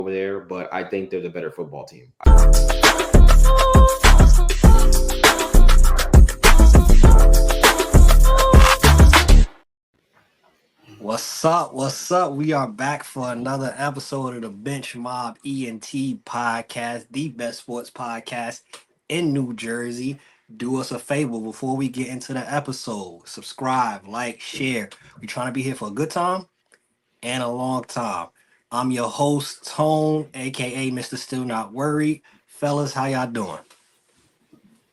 over there, but I think they're the better football team. What's up? What's up? We are back for another episode of the Bench Mob Ent podcast, the best sports podcast in New Jersey. Do us a favor before we get into the episode. Subscribe, like, share. We're trying to be here for a good time and a long time. I'm your host, Tone, aka Mr. Still Not Worried. Fellas, how y'all doing?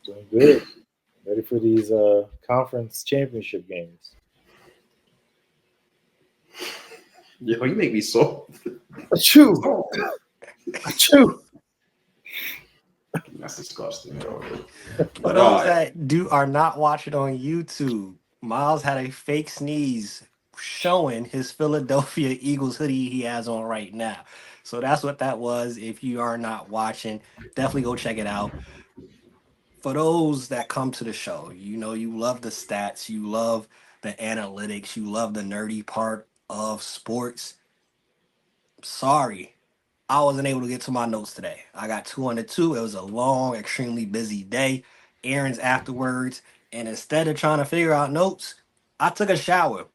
Doing good. Ready for these conference championship games. Yo, you make me so. Achoo! Achoo! That's disgusting. For those that are not watching on YouTube, Miles had a fake sneeze showing his Philadelphia Eagles hoodie he has on right now. So that's what that was. If you are not watching, definitely go check it out. For those that come to the show, you know you love the stats, you love the analytics, you love the nerdy part of sports. Sorry, I wasn't able to get to my notes today. I got 202. It was a long, extremely busy day. Errands afterwards. And instead of trying to figure out notes, I took a shower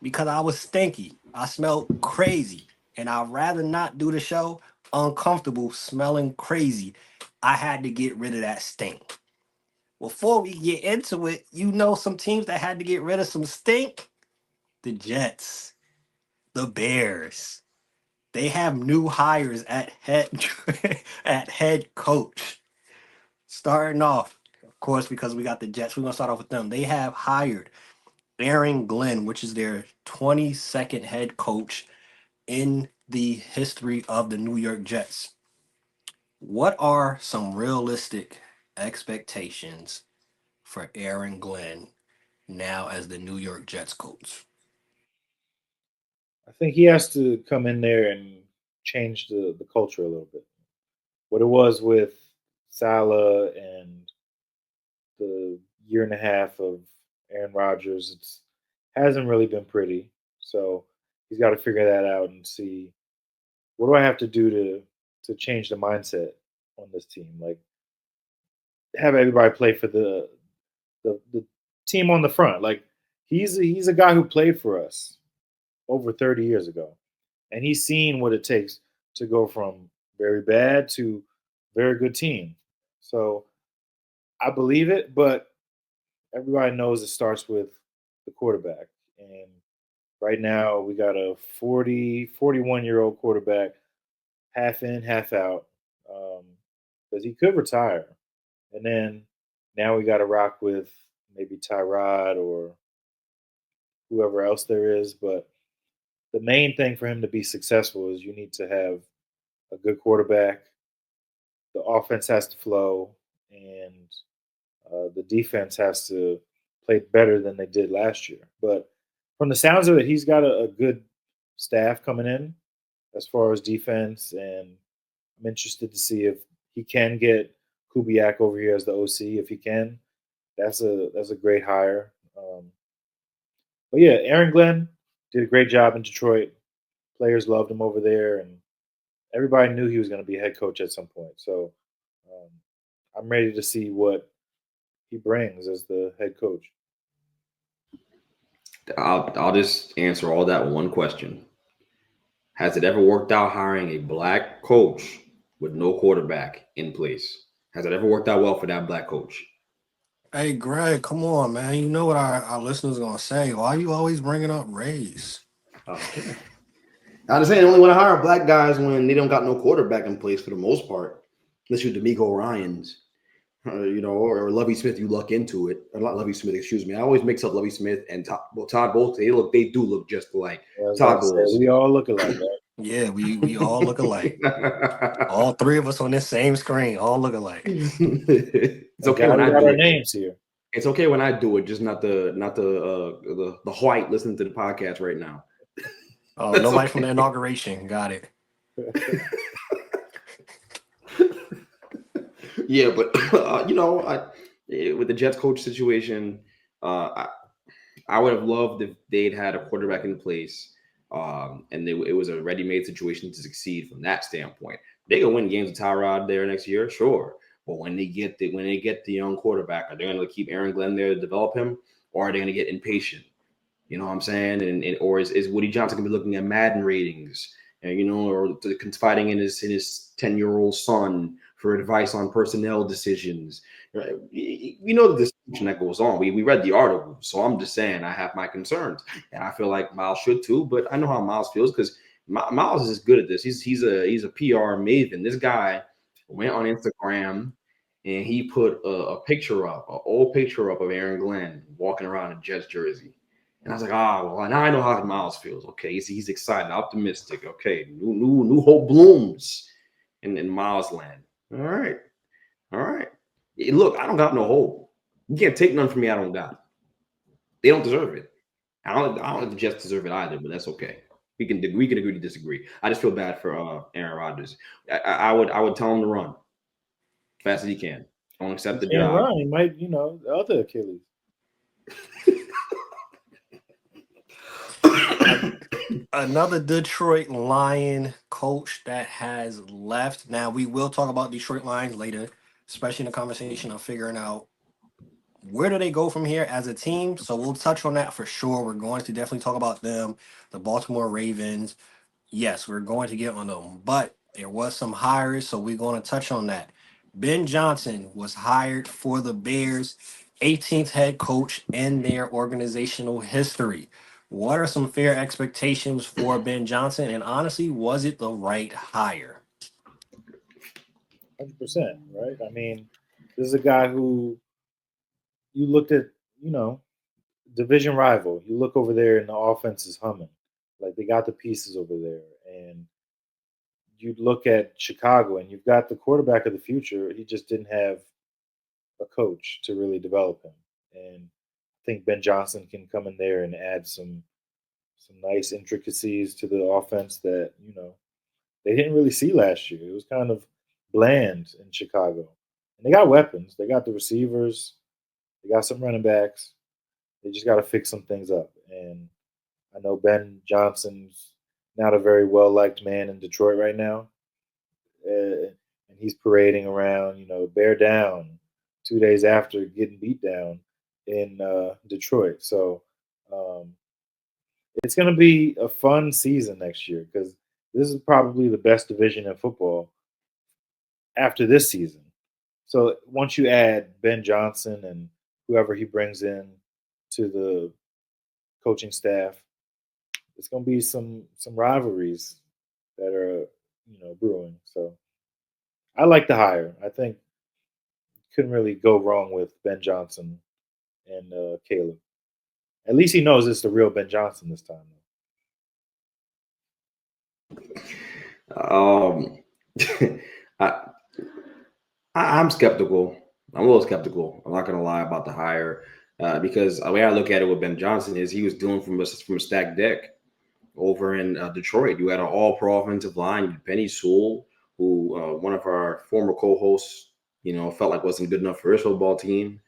because I was stinky. I smelled crazy. And I'd rather not do the show uncomfortable, smelling crazy. I had to get rid of that stink. Before we get into it, you know some teams that had to get rid of some stink? The Jets, the Bears. They have new hires at head coach. Starting off, of course, because we got the Jets, we're gonna start off with them. They have hired Aaron Glenn, which is their 22nd head coach in the history of the New York Jets. What are some realistic expectations for Aaron Glenn now as the New York Jets coach? I think he has to come in there and change the culture a little bit. What it was with Salah and the year and a half of Aaron Rodgers, it's hasn't really been pretty. So he's got to figure that out and see what do I have to do to change the mindset on this team. Like have everybody play for the team on the front. Like he's a guy who played for us over 30 years ago, and he's seen what it takes to go from very bad to very good team. So I believe it, but everybody knows it starts with the quarterback. And right now we got a 41-year-old quarterback, half in, half out, because he could retire. And then now we got to rock with maybe Tyrod or whoever else there is. But the main thing for him to be successful is you need to have a good quarterback. The offense has to flow, and the defense has to play better than they did last year. But from the sounds of it, he's got a good staff coming in as far as defense, and I'm interested to see if he can get Kubiak over here as the OC. If he can, that's a great hire. But yeah, Aaron Glenn did a great job in Detroit. Players loved him over there, and everybody knew he was going to be a head coach at some point. So I'm ready to see what he brings as the head coach. I'll just answer all that with one question. Has it ever worked out hiring a black coach with no quarterback in place? Has it ever worked out well for that black coach? Hey, Greg, come on, man. You know what our listeners are going to say. Why are you always bringing up race? Okay. I understand they only want to hire black guys when they don't got no quarterback in place for the most part. Unless you're D'Amico Ryans, or Lovie Smith, you luck into it. Or not Lovie Smith, excuse me. I always mix up Lovie Smith and Todd Bowles. They do look just like Todd Bowles. We all look alike, right? Yeah, we all look alike. All three of us on this same screen all look alike. It's okay when I got do our it. names here. It's okay when I do it, just not the white listening to the podcast right now. Oh, nobody okay. From the inauguration. Got it. Yeah, but with the Jets coach situation, I would have loved if they'd had a quarterback in place And it was a ready-made situation to succeed from that standpoint. They can win games with Tyrod there next year, sure. But when they get the young quarterback, are they going to keep Aaron Glenn there to develop him, or are they going to get impatient? You know what I'm saying? And or is Woody Johnson going to be looking at Madden ratings, and or confiding in his 10-year-old son for advice on personnel decisions? Right? We know the distinction that goes on. We read the article, so I'm just saying I have my concerns, and I feel like Miles should too. But I know how Miles feels because Miles is good at this. He's a PR maven. This guy went on Instagram and he put a picture up, an old picture up of Aaron Glenn walking around in Jets jersey. And I was like, well, now I know how Miles feels. Okay, he's excited, optimistic. Okay, new hope blooms in Miles land. All right. Look, I don't got no hope. You can't take none from me. I don't got. They don't deserve it. I don't think the Jets deserve it either, but that's okay. We can agree to disagree. I just feel bad for Aaron Rodgers. I would tell him to run as fast as he can. Don't accept the job. Run. He might, the other Achilles. Another Detroit Lion coach that has left. Now, we will talk about Detroit Lions later, especially in the conversation of figuring out where do they go from here as a team. So we'll touch on that for sure. We're going to definitely talk about them, the Baltimore Ravens. Yes, we're going to get on them, but there was some hires, so we're going to touch on that. Ben Johnson was hired for the Bears, 18th head coach in their organizational history. What are some fair expectations for Ben Johnson? And honestly, was it the right hire? 100%, right? I mean, this is a guy who you looked at, division rival. You look over there and the offense is humming. Like they got the pieces over there. And you'd look at Chicago and you've got the quarterback of the future. He just didn't have a coach to really develop him. And I think Ben Johnson can come in there and add some nice intricacies to the offense that, they didn't really see last year. It was kind of bland in Chicago. And they got weapons. They got the receivers. They got some running backs. They just got to fix some things up. And I know Ben Johnson's not a very well-liked man in Detroit right now. And he's parading around, bear down 2 days after getting beat down in Detroit. So it's going to be a fun season next year because this is probably the best division in football after this season. So once you add Ben Johnson and whoever he brings in to the coaching staff, it's going to be some rivalries that are brewing. So I like the hire. I think couldn't really go wrong with Ben Johnson and Caleb. At least he knows it's the real Ben Johnson this time. I'm skeptical. I'm a little skeptical. I'm not going to lie about the hire because the way I look at it with Ben Johnson is he was doing from a stacked deck over in Detroit. You had an all-pro offensive line. Penny Sewell, who one of our former co-hosts, felt like wasn't good enough for his football team.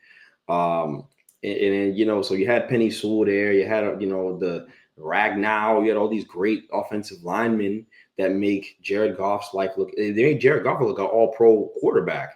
And so you had Penny Sewell there. You had, the Ragnow. You had all these great offensive linemen that make Jared Goff's life look. They made Jared Goff look like an all-pro quarterback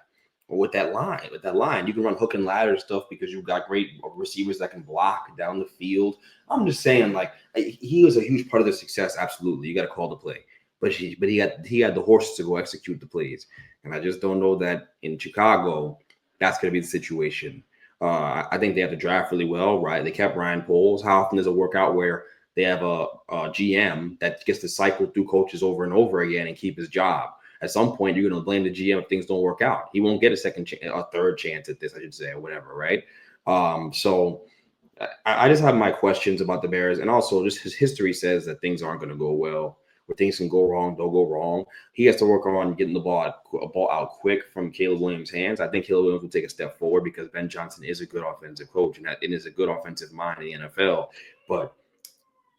with that line. With that line, you can run hook and ladder stuff because you've got great receivers that can block down the field. I'm just saying, like, he was a huge part of their success. Absolutely, you got to call the play, but he had the horses to go execute the plays, and I just don't know that in Chicago that's going to be the situation. I think they have to draft really well, right? They kept Ryan Poles. How often does it work out where they have a GM that gets to cycle through coaches over and over again and keep his job? At some point, you're going to blame the GM if things don't work out. He won't get a third chance at this, I should say, or whatever, right? So I just have my questions about the Bears, and also just his history says that things aren't going to go well. Where things can go wrong, they'll go wrong. He has to work on getting the ball out quick from Caleb Williams' hands. I think Caleb Williams will take a step forward because Ben Johnson is a good offensive coach and is a good offensive mind in the NFL. But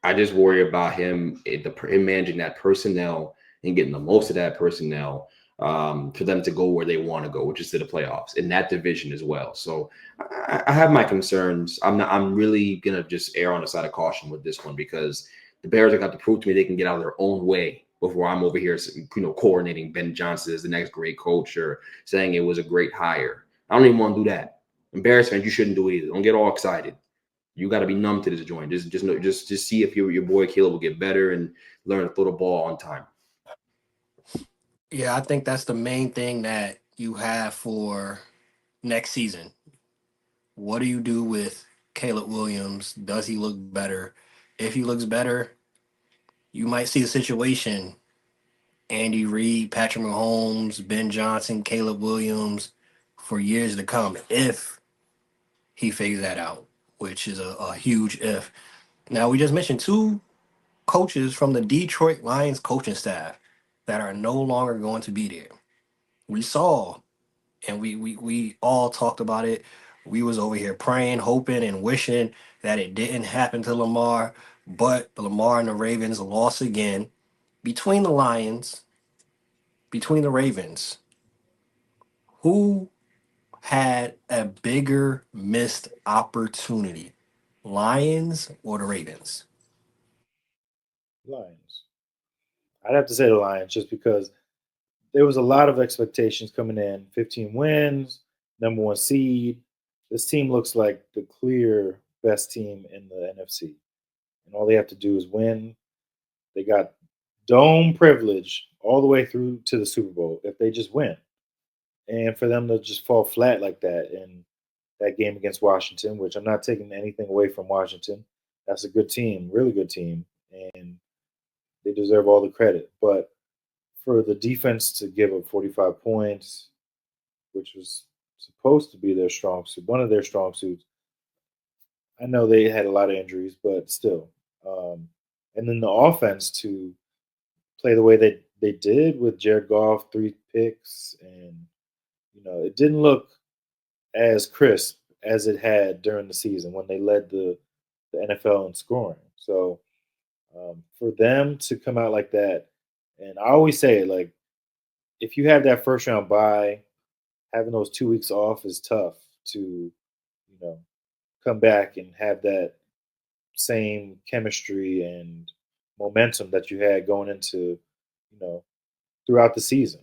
I just worry about him managing that personnel and getting the most of that personnel for them to go where they want to go, which is to the playoffs in that division as well. So I have my concerns. I'm really gonna just err on the side of caution with this one because The Bears have got to prove to me they can get out of their own way before I'm over here, coordinating Ben Johnson as the next great coach or saying it was a great hire. I don't even want to do that. And Bears fans, you shouldn't do it either. Don't get all excited. You got to be numb to this joint. Just see if your boy Caleb will get better and learn to throw the ball on time. Yeah, I think that's the main thing that you have for next season. What do you do with Caleb Williams? Does he look better? If he looks better, you might see a situation Andy Reid, Patrick Mahomes, Ben Johnson, Caleb Williams for years to come if he figures that out, which is a huge if. Now, we just mentioned two coaches from the Detroit Lions coaching staff that are no longer going to be there. We saw, and we all talked about it. We was over here praying, hoping, and wishing that it didn't happen to Lamar, but Lamar and the Ravens lost again. Between the Lions, between the Ravens, who had a bigger missed opportunity, Lions or the Ravens? Lions. I'd have to say the Lions just because there was a lot of expectations coming in. 15 wins, number one seed. This team looks like the clear best team in the NFC. And all they have to do is win. They got dome privilege all the way through to the Super Bowl if they just win. And for them to just fall flat like that in that game against Washington, which I'm not taking anything away from Washington. That's a good team, really good team. And they deserve all the credit. But for the defense to give up 45 points, which was supposed to be their strong suit, one of their strong suits. I know they had a lot of injuries, but still. And then the offense to play the way they did with Jared Goff, 3 picks, and it didn't look as crisp as it had during the season when they led the NFL in scoring. So for them to come out like that, and I always say it, like, if you have that first round bye, having those 2 weeks off is tough to, come back and have that same chemistry and momentum that you had going into, throughout the season,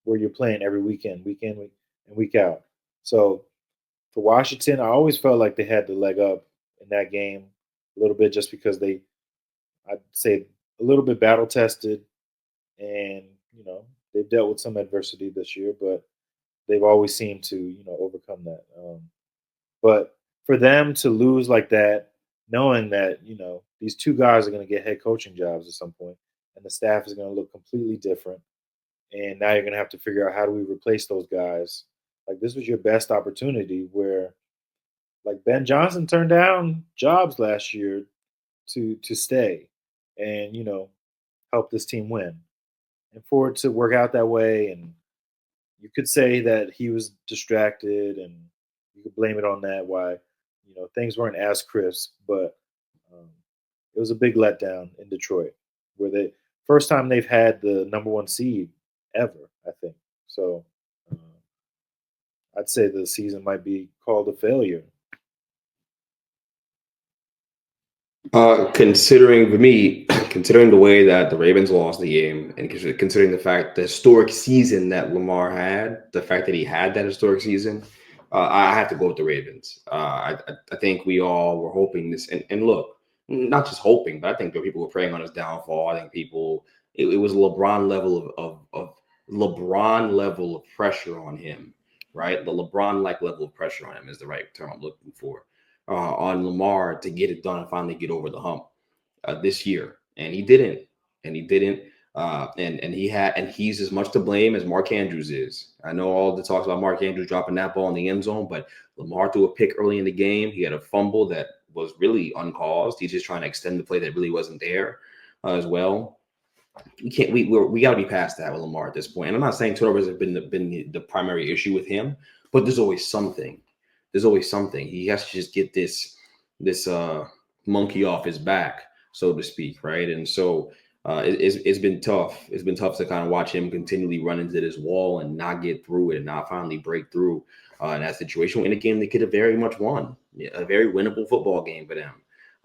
where you're playing every weekend, week in, and week out. So for Washington, I always felt like they had the leg up in that game a little bit just because I'd say, a little bit battle tested, and they've dealt with some adversity this year, but they've always seemed to overcome that. But for them to lose like that, knowing that these two guys are going to get head coaching jobs at some point, and the staff is going to look completely different, and now you're going to have to figure out how do we replace those guys. Like, this was your best opportunity where, like, Ben Johnson turned down jobs last year to stay and help this team win, and for it to work out that way. And you could say that he was distracted, and you could blame it on that, why things weren't as crisp, but it was a big letdown in Detroit, where they first time they've had the number one seed ever, I think. So I'd say the season might be called a failure. Considering the way that the Ravens lost the game, and considering the historic season that Lamar had, the fact that he had that historic season, I have to go with the Ravens. I think we all were hoping this, and look, not just hoping, but I think people were praying on his downfall. I think it was LeBron level of LeBron level of pressure on him, right? The LeBron-like level of pressure on him is the right term I'm looking for. On Lamar to get it done and finally get over the hump this year, and he didn't, and he's as much to blame as Mark Andrews is. I know all the talks about Mark Andrews dropping that ball in the end zone, but Lamar threw a pick early in the game. He had a fumble that was really uncaused. He's just trying to extend the play that really wasn't there as well. We got to be past that with Lamar at this point. And I'm not saying turnovers have been the primary issue with him, but there's always something. He has to just get this monkey off his back, so to speak, right? And so it's been tough. It's been tough to kind of watch him continually run into this wall and not get through it and not finally break through in that situation in a game they could have very much won, a very winnable football game for them.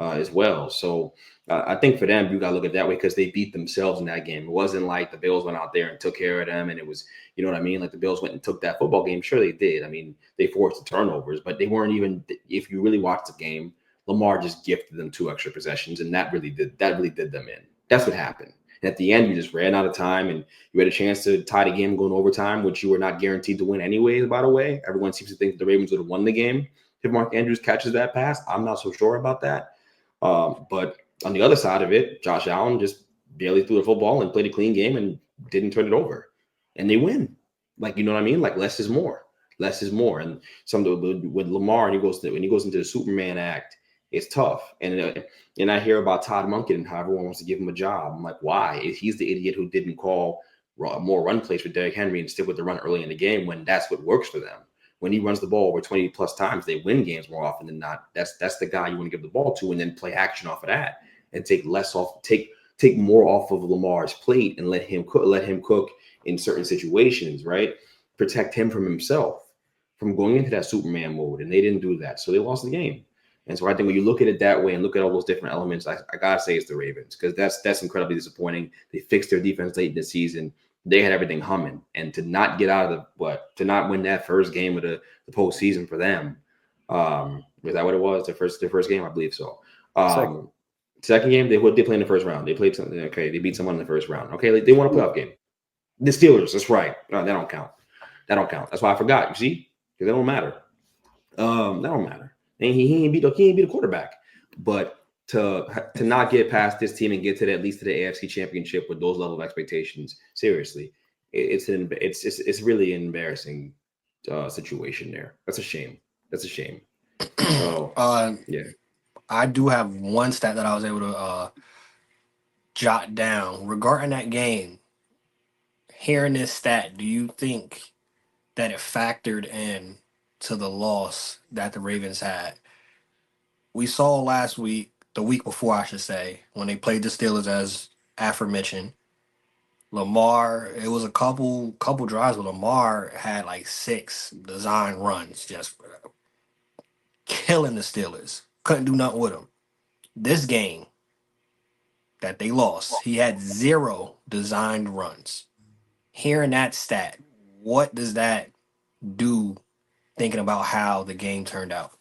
as well. So I think for them, you got to look at it that way because they beat themselves in that game. It wasn't like the Bills went out there and took care of them, and it was, you know what I mean? Like the Bills went and took that football game. Sure, they did. I mean, they forced the turnovers, but they weren't even. If you really watch the game, Lamar just gifted them 2 extra possessions, and that really did them in. That's what happened. And at the end, you just ran out of time, and you had a chance to tie the game going overtime, which you were not guaranteed to win anyways. By the way, everyone seems to think the Ravens would have won the game if Mark Andrews catches that pass. I'm not so sure about that. But on the other side of it, Josh Allen just barely threw the football and played a clean game and didn't turn it over, and they win. Like, you know what I mean? Like less is more. Less is more. And with Lamar, and when he goes into the Superman act, it's tough. And I hear about Todd Monken and how everyone wants to give him a job. I'm like, why? He's the idiot who didn't call more run plays for Derrick Henry and stick with the run early in the game when that's what works for them. When he runs the ball over 20 plus times, they win games more often than not. That's the guy you want to give the ball to, and then play action off of that and take more off of Lamar's plate and let him cook in certain situations, right? Protect him from himself, from going into that Superman mode. And they didn't do that. So they lost the game. And so I think when you look at it that way and look at all those different elements, I gotta say it's the Ravens, because that's incredibly disappointing. They fixed their defense late in the season. They had everything humming, and to not get out of to not win that first game of the postseason for them, was that what it was? Their first game, I believe so. Second game, they play in the first round. They played something. Okay, they beat someone in the first round. Okay, they won a playoff game. The Steelers. That's right. No, that don't count. That don't count. That's why I forgot. You see, because they don't matter. That don't matter. And he ain't beat a quarterback. But to not get past this team and get to at least to the AFC Championship with those level of expectations, seriously, it's really an embarrassing situation there. That's a shame. That's a shame. So yeah, I do have one stat that I was able to jot down regarding that game. Hearing this stat, do you think that it factored in to the loss that the Ravens had? We saw last week, the week before, I should say, when they played the Steelers, as aforementioned. Lamar, it was a couple drives where Lamar had like 6 design runs, just killing the Steelers. Couldn't do nothing with them. This game that they lost, he had 0 designed runs. Hearing that stat, what does that do thinking about how the game turned out?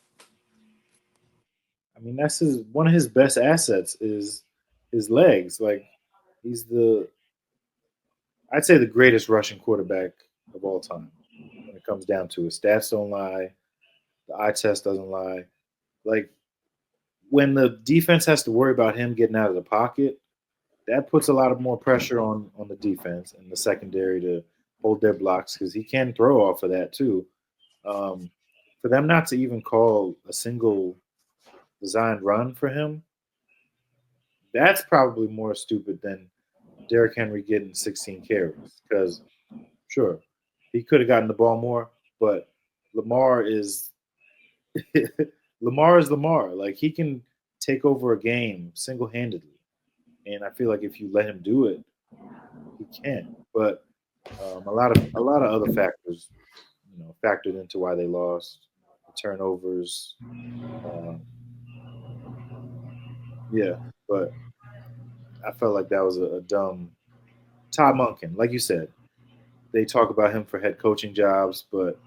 I mean, that's one of his best assets is his legs. Like he's I'd say the greatest rushing quarterback of all time. When it comes down to it, stats don't lie, the eye test doesn't lie. Like when the defense has to worry about him getting out of the pocket, that puts a lot of more pressure on the defense and the secondary to hold their blocks, because he can throw off of that too. For them not to even call a single designed run for him, that's probably more stupid than Derrick Henry getting 16 carries. Because sure, he could have gotten the ball more, but Lamar is Lamar is Lamar. Like he can take over a game single handedly, and I feel like if you let him do it, he can. But a lot of other factors, factored into why they lost. The turnovers, yeah. But I felt like that was a dumb Todd Monken, like you said. They talk about him for head coaching jobs, but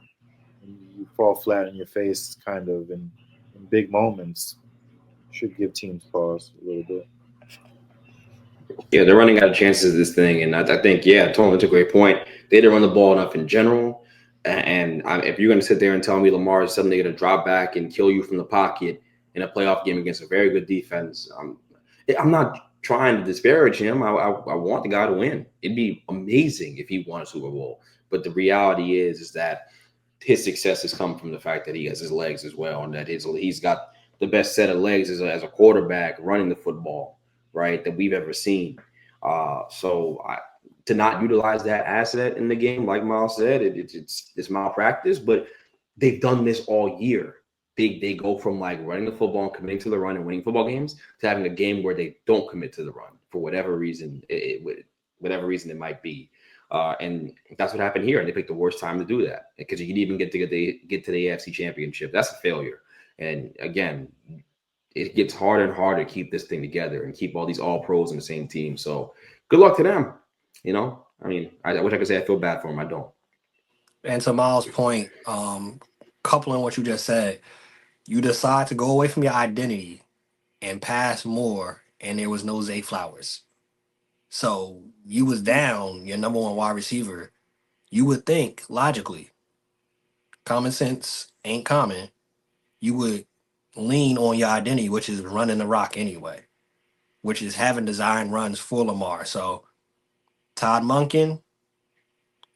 you fall flat on your face, kind of in big moments. Should give teams pause a little bit. Yeah, they're running out of chances of this thing, and I think, yeah, totally, that's a great point. They didn't run the ball enough in general, and if you're going to sit there and tell me Lamar is suddenly going to drop back and kill you from the pocket in a playoff game against a very good defense, I'm not trying to disparage him. I want the guy to win. It'd be amazing if he won a Super Bowl, but the reality is that his success has come from the fact that he has his legs as well, and that he's got the best set of legs as a quarterback running the football, right, that we've ever seen. To not utilize that asset in the game, like Miles said, it's malpractice. But they've done this all year. They go from like running the football and committing to the run and winning football games to having a game where they don't commit to the run for whatever reason, whatever reason it might be. And that's what happened here. And they picked the worst time to do that, because you can even get to the AFC Championship. That's a failure. And again, it gets harder and harder to keep this thing together and keep all these all pros in the same team. So good luck to them. You know, I mean, I wish I could say I feel bad for them. I don't. And to Miles' point, coupling what you just said, you decide to go away from your identity and pass more, and there was no Zay Flowers. So you was down your number one wide receiver. You would think logically, common sense ain't common. You would lean on your identity, which is running the rock anyway, which is having design runs for Lamar. So Todd Monken,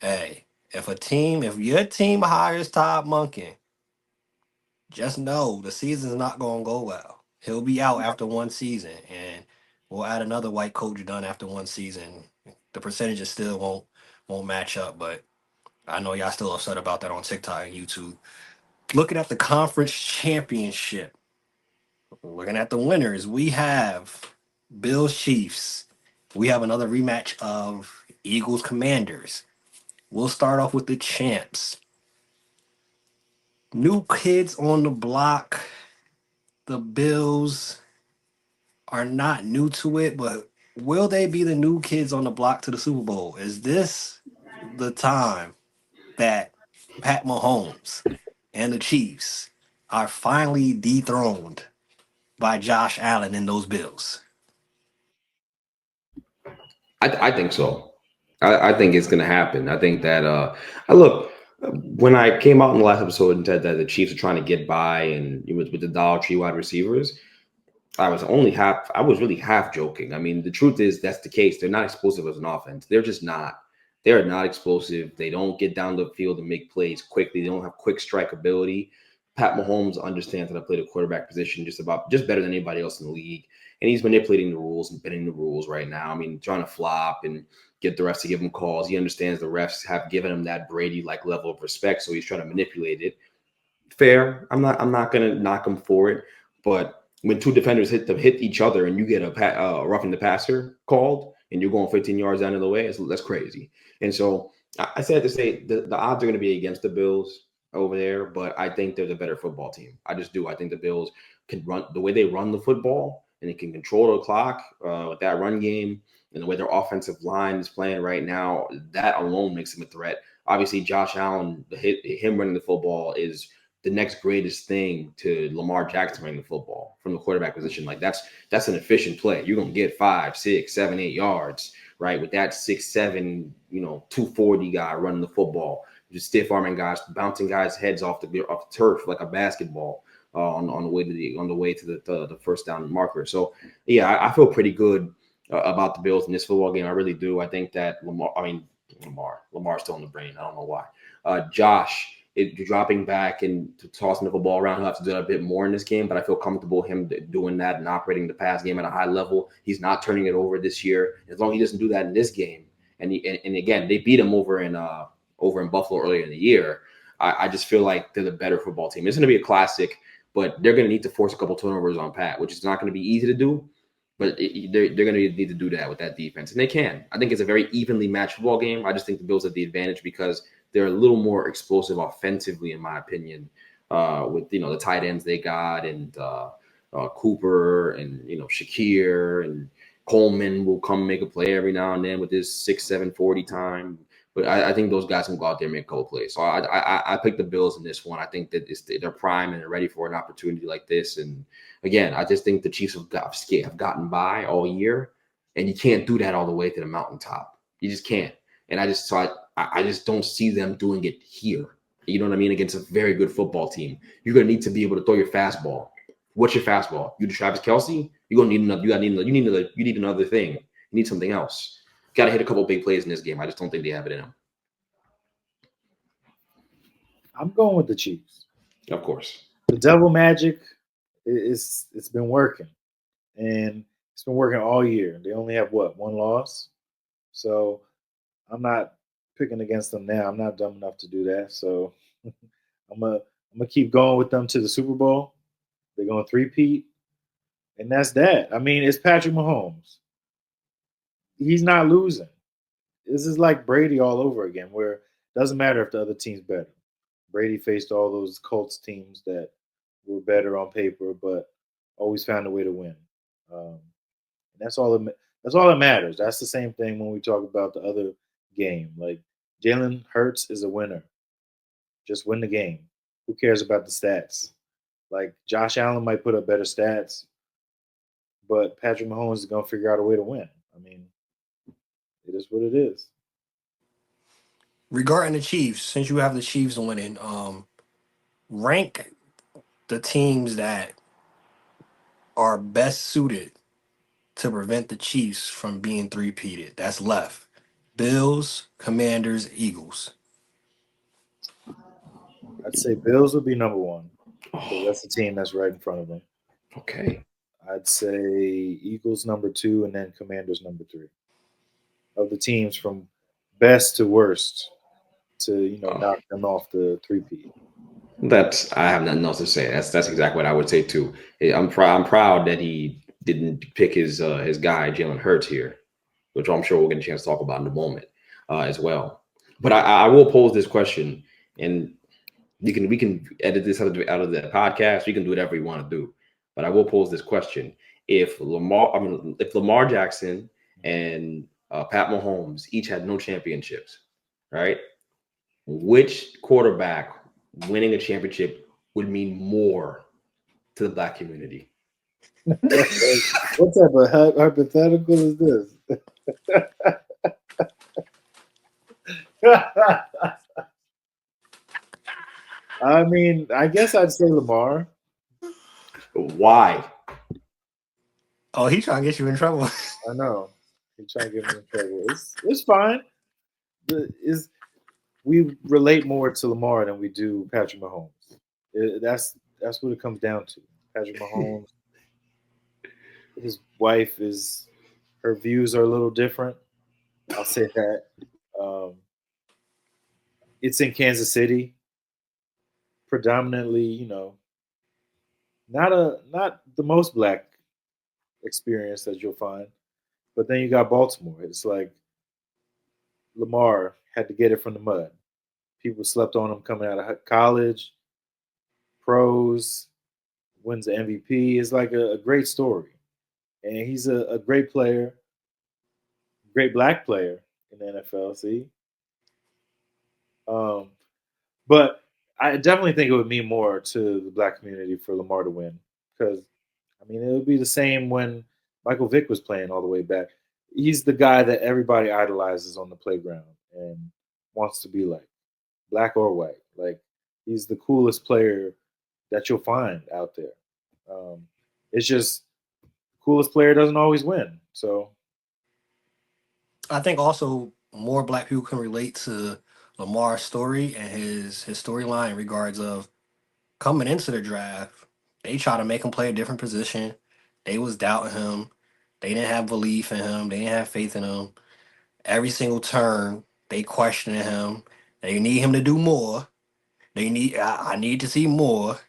hey, if your team hires Todd Monken, just know the season's not gonna go well. He'll be out after one season, and we'll add another white coach done after one season. The percentages still won't match up, but I know y'all still upset about that on TikTok and YouTube. Looking at the conference championship, looking at the winners, we have Bills Chiefs. We have another rematch of Eagles Commanders. We'll start off with the champs. New kids on the block. The Bills are not new to it, but will they be the new kids on the block to the Super Bowl? Is this the time that Pat Mahomes and the Chiefs are finally dethroned by Josh Allen and those Bills? I think so. I think it's going to happen. I think that I look when I came out in the last episode and said that the Chiefs are trying to get by and with the Dollar Tree wide receivers. I was really half joking. I mean, the truth is that's the case. They're not explosive as an offense. They're just not. They're not explosive. They don't get down the field and make plays quickly. They don't have quick strike ability. Pat Mahomes understands how to play the quarterback position just better than anybody else in the league. And he's manipulating the rules and bending the rules right now. I mean, trying to flop and get the refs to give him calls. He understands the refs have given him that Brady-like level of respect, so he's trying to manipulate it. Fair. I'm not gonna knock him for it, but when two defenders hit each other and you get a roughing the passer called and you're going 15 yards down in the way, that's crazy. And so I said to say the odds are going to be against the Bills over there, but I think they're the better football team. I just do. I think the Bills can run the way they run the football and they can control the clock with that run game and the way their offensive line is playing right now. That alone makes them a threat. Obviously, Josh Allen, him running the football is the next greatest thing to Lamar Jackson running the football from the quarterback position. Like that's an efficient play. You're gonna get 5, 6, 7, 8 yards, right? With that 6'7", 240 guy running the football, just stiff arming guys, bouncing guys' heads off the turf like a basketball on the way to the first down marker. So yeah, I feel pretty good about the Bills in this football game. I really do. I think that Lamar's still in the brain. I don't know why. Josh. Dropping back and tossing the football around, he'll have to do that a bit more in this game, but I feel comfortable him doing that and operating the pass game at a high level. He's not turning it over this year. As long as he doesn't do that in this game, and again, they beat him over in Buffalo earlier in the year. I just feel like they're the better football team. It's going to be a classic, but they're going to need to force a couple turnovers on Pat, which is not going to be easy to do. But they're going to need to do that with that defense, and they can. I think it's a very evenly matched football game. I just think the Bills have the advantage because they're a little more explosive offensively, in my opinion, with the tight ends they got and Cooper and Shakir and Coleman will come make a play every now and then with his 6'7" 40 time. But I think those guys can go out there and make a couple plays. So I picked the Bills in this one. I think that they're prime and they're ready for an opportunity like this. And again, I just think the Chiefs have gotten by all year, and you can't do that all the way to the mountaintop. You just can't. And I just don't see them doing it here. You know what I mean? Against a very good football team, you're gonna need to be able to throw your fastball. What's your fastball? You Travis Kelce? You're gonna need another. You need another thing. You need something else. Got to hit a couple big plays in this game. I just don't think they have it in them. I'm going with the Chiefs. Of course. The double magic it's been working, and it's been working all year. They only have one loss, so I'm not picking against them now. I'm not dumb enough to do that. So I'm gonna keep going with them to the Super Bowl. They're going to three-peat, and that's that. I mean, it's Patrick Mahomes. He's not losing. This is like Brady all over again, where it doesn't matter if the other team's better. Brady faced all those Colts teams that were better on paper, but always found a way to win. And that's all. That's all that matters. That's the same thing when we talk about the other game. Like Jalen Hurts is a winner. Just win the game. Who cares about the stats? Like Josh Allen might put up better stats, but Patrick Mahomes is gonna figure out a way to win. I mean, it is what it is. Regarding the Chiefs, since you have the Chiefs winning, rank the teams that are best suited to prevent the Chiefs from being three-peated. That's left. Bills, Commanders, Eagles. I'd say Bills would be number one because that's the team that's right in front of them. Okay. I'd say Eagles number two, and then Commanders number three. Of the teams from best to worst to knock them off the three-peat. I have nothing else to say. That's exactly what I would say too. I'm proud that he didn't pick his guy Jalen Hurts here, which I'm sure we'll get a chance to talk about in a moment as well. But I will pose this question, and we can edit this out of the podcast. We can do whatever we want to do. But I will pose this question: if Lamar Jackson and Pat Mahomes each had no championships, right? Which quarterback winning a championship would mean more to the Black community? What type of hypothetical is this? I mean, I guess I'd say Lamar. Why? Oh, he's trying to get you in trouble. I know. He's trying to get me in trouble. It's fine. We relate more to Lamar than we do Patrick Mahomes. That's what it comes down to. Patrick Mahomes. His wife her views are a little different. I'll say that. It's in Kansas City. Predominantly, not the most black experience that you'll find. But then you got Baltimore. It's like Lamar had to get it from the mud. People slept on him coming out of college, pros, wins the MVP. It's like a great story. And he's a great player, great black player in the NFL. See? But I definitely think it would mean more to the black community for Lamar to win. Because, I mean, it would be the same when Michael Vick was playing all the way back. He's the guy that everybody idolizes on the playground and wants to be like, black or white. Like, he's the coolest player that you'll find out there. It's just coolest player doesn't always win. So I think also more black people can relate to Lamar's story and his storyline in regards of coming into the draft. They try to make him play a different position. They was doubting him. They didn't have belief in him. They didn't have faith in him. Every single turn, they questioning him. They need him to do more. I need to see more.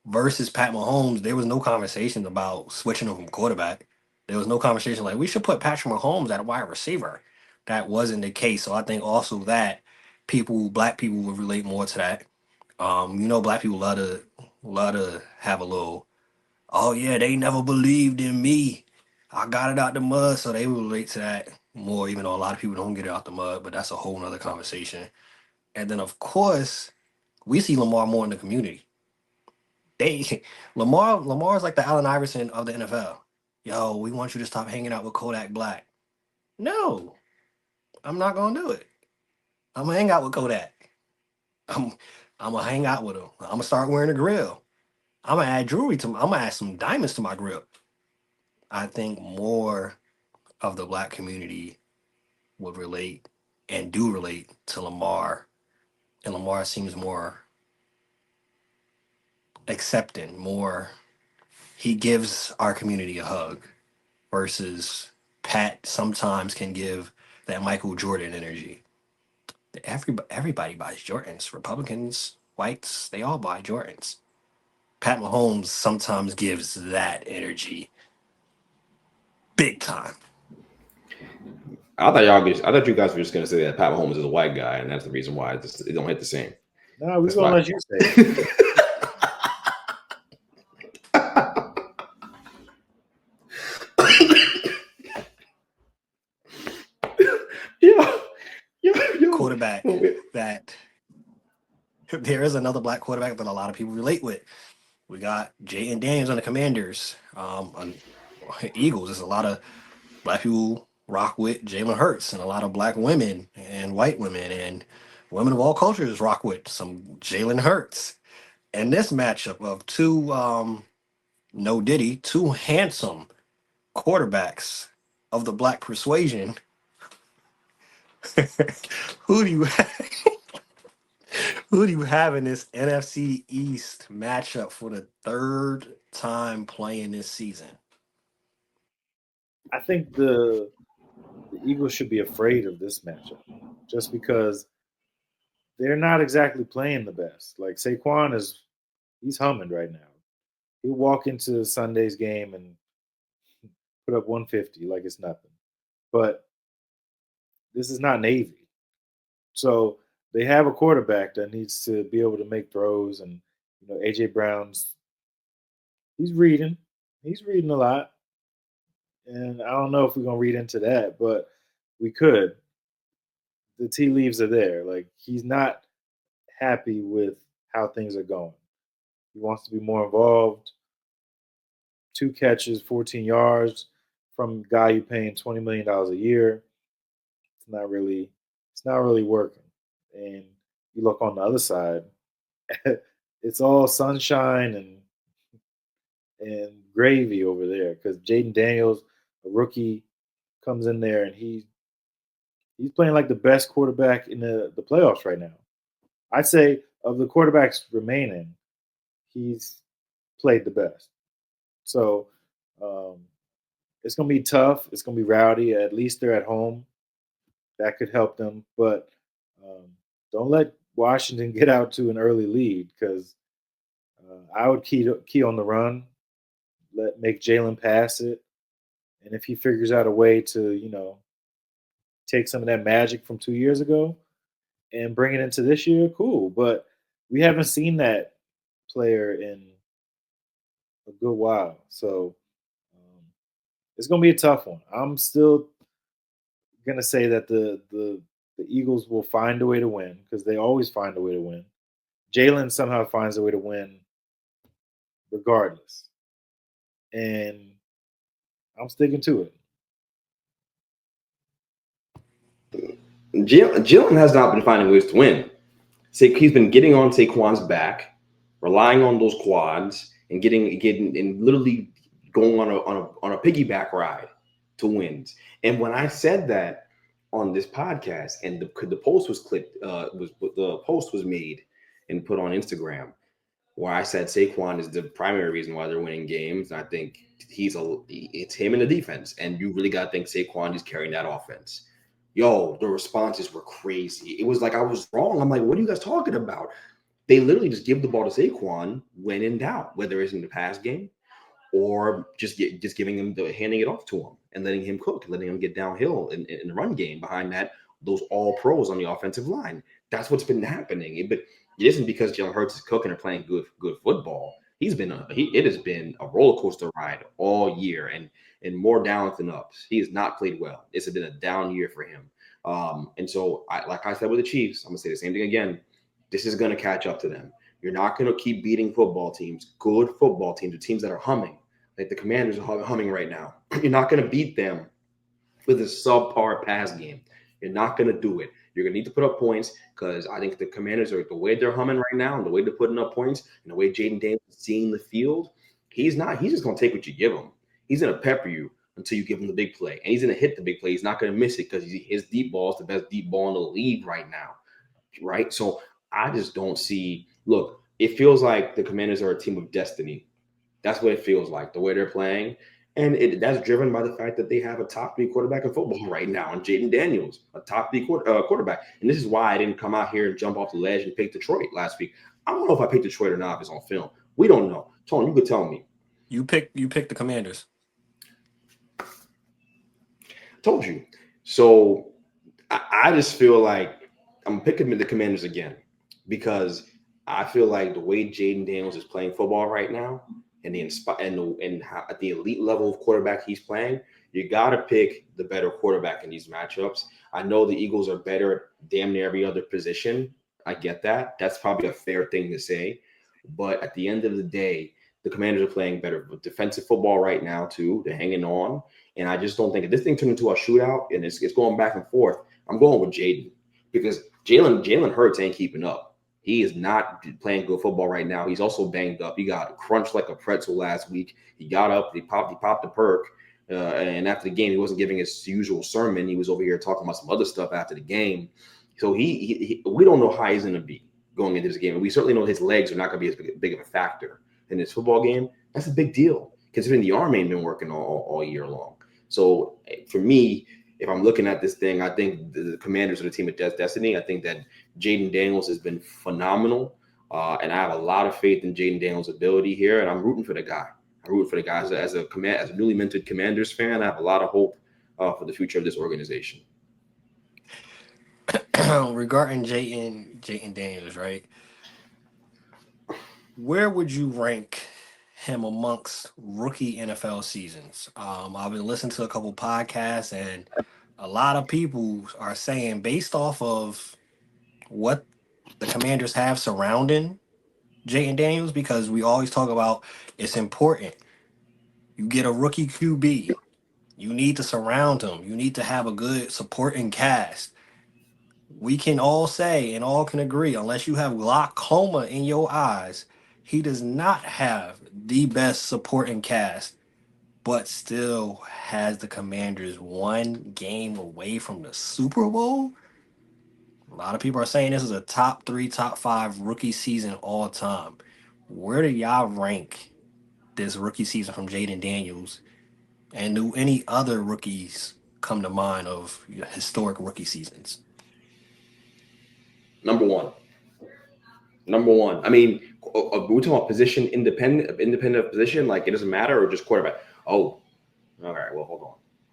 Versus Pat Mahomes, there was no conversation about switching him from quarterback. There was no conversation like we should put Patrick Mahomes at a wide receiver. That wasn't the case. So I think also that black people would relate more to that. Black people love to have a little, oh yeah, they never believed in me. I got it out the mud, so they relate to that more, even though a lot of people don't get it out the mud, but that's a whole nother conversation. And then of course, we see Lamar more in the community. Lamar's like the Allen Iverson of the NFL. Yo, we want you to stop hanging out with Kodak Black. No, I'm not gonna do it. I'm gonna hang out with Kodak. I'm gonna hang out with him. I'm gonna start wearing a grill. I'm gonna add jewelry I'm gonna add some diamonds to my grill. I think more of the black community would relate and do relate to Lamar. And Lamar seems more accepting, more he gives our community a hug versus Pat sometimes can give that Michael Jordan energy. Everybody buys Jordans. Republicans, whites, they all buy Jordans. Pat Mahomes sometimes gives that energy big time. I thought you guys were just gonna say that Pat Mahomes is a white guy, and that's the reason why it don't hit the same. No, we're gonna let you say it. quarterback that there is another black quarterback that a lot of people relate with. We got Jayden Daniels on the Commanders. On Eagles, there's a lot of black people rock with Jalen Hurts, and a lot of black women and white women and women of all cultures rock with some Jalen Hurts. And this matchup of two handsome quarterbacks of the black persuasion, who do you who do you have in this NFC East matchup for the third time playing this season? I think the Eagles should be afraid of this matchup just because they're not exactly playing the best. Like Saquon he's humming right now. He'll walk into Sunday's game and put up 150 like it's nothing. But this is not Navy. So they have a quarterback that needs to be able to make throws, and AJ Brown's he's reading a lot, and I don't know if we're gonna read into that, but we could. The tea leaves are there. Like, he's not happy with how things are going. He wants to be more involved. 2 catches, 14 yards from a guy you're paying $20 million a year. It's not really working. And you look on the other side, it's all sunshine and gravy over there because Jayden Daniels, a rookie, comes in there and he's playing like the best quarterback in the playoffs right now. I'd say of the quarterbacks remaining, he's played the best. So it's going to be tough. It's going to be rowdy. At least they're at home. That could help them. But don't let Washington get out to an early lead because I would key on the run, make Jalen pass it. And if he figures out a way to, take some of that magic from 2 years ago and bring it into this year, cool. But we haven't seen that player in a good while. So it's going to be a tough one. I'm still going to say that the Eagles will find a way to win because they always find a way to win. Jalen somehow finds a way to win regardless. And I'm sticking to it. Jalen has not been finding ways to win. He's been getting on Saquon's back, relying on those quads, and getting and literally going on a piggyback ride to wins. And when I said that on this podcast, and the post was clipped, the post was made and put on Instagram, where I said Saquon is the primary reason why they're winning games. And I think it's him in the defense, and you really got to think Saquon is carrying that offense. Yo, the responses were crazy. It was like I was wrong. I'm like, what are you guys talking about? They literally just give the ball to Saquon when in doubt, whether it's in the pass game or just giving him handing it off to him and letting him cook, letting him get downhill in the run game. Behind that, those all pros on the offensive line. That's what's been happening. But it isn't because Jalen Hurts is cooking or playing good football. It has been a roller coaster ride all year and more downs than ups. He has not played well. It's been a down year for him. And so, like I said with the Chiefs, I'm going to say the same thing again. This is going to catch up to them. You're not going to keep beating football teams, good football teams, the teams that are humming. Like the Commanders are humming right now. You're not going to beat them with a subpar pass game. You're not going to do it. You're going to need to put up points because I think the Commanders are the way they're humming right now and the way they're putting up points and the way Jayden Daniels is seeing the field. He's just going to take what you give him. He's going to pepper you until you give him the big play. And he's going to hit the big play. He's not going to miss it because his deep ball is the best deep ball in the league right now. Right? So I just don't see – look, it feels like the Commanders are a team of destiny. That's what it feels like, the way they're playing. And that's driven by the fact that they have a top 3 quarterback in football right now, and Jayden Daniels, a top 3 quarterback. And this is why I didn't come out here and jump off the ledge and pick Detroit last week. I don't know if I picked Detroit or not if it's on film. We don't know. Tony, you could tell me. You picked the Commanders. Told you. So I just feel like I'm picking the Commanders again because I feel like the way Jayden Daniels is playing football right now, and at the elite level of quarterback he's playing, You got to pick the better quarterback in these matchups. I know the Eagles are better at damn near every other position. I get that. That's probably a fair thing to say. But at the end of the day, the Commanders are playing better defensive football right now, too. They're hanging on. And I just don't think if this thing turned into a shootout and it's going back and forth, I'm going with Jayden because Jalen Hurts ain't keeping up. He is not playing good football right now. He's also banged up. He got crunched like a pretzel last week. He got up, he popped a perk. And after the game, he wasn't giving his usual sermon. He was over here talking about some other stuff after the game. So we don't know how he's going to be going into this game. And we certainly know his legs are not going to be as big of a factor in this football game. That's a big deal considering the arm ain't been working all year long. So for me, if I'm looking at this thing, I think the Commanders are the team of destiny. I think that Jayden Daniels has been phenomenal. And I have a lot of faith in Jayden Daniels' ability here. And I'm rooting for the guy. I'm rooting for the guy as a newly minted Commanders fan. I have a lot of hope for the future of this organization. Regarding Jayden Daniels, right? Where would you rank him amongst rookie NFL seasons? I've been listening to a couple podcasts, and a lot of people are saying, based off of what the Commanders have surrounding Jayden Daniels, because we always talk about it's important. You get a rookie QB. You need to surround him. You need to have a good supporting cast. We can all say and all can agree, unless you have glaucoma in your eyes, he does not have the best supporting cast, but still has the Commanders one game away from the Super Bowl. A lot of people are saying this is a top 3, top 5 rookie season all time. Where do y'all rank this rookie season from Jayden Daniels? And do any other rookies come to mind of historic rookie seasons? Number one. I mean, we're talking about position independent of position, like it doesn't matter, or just quarterback. Oh, all right. Well, hold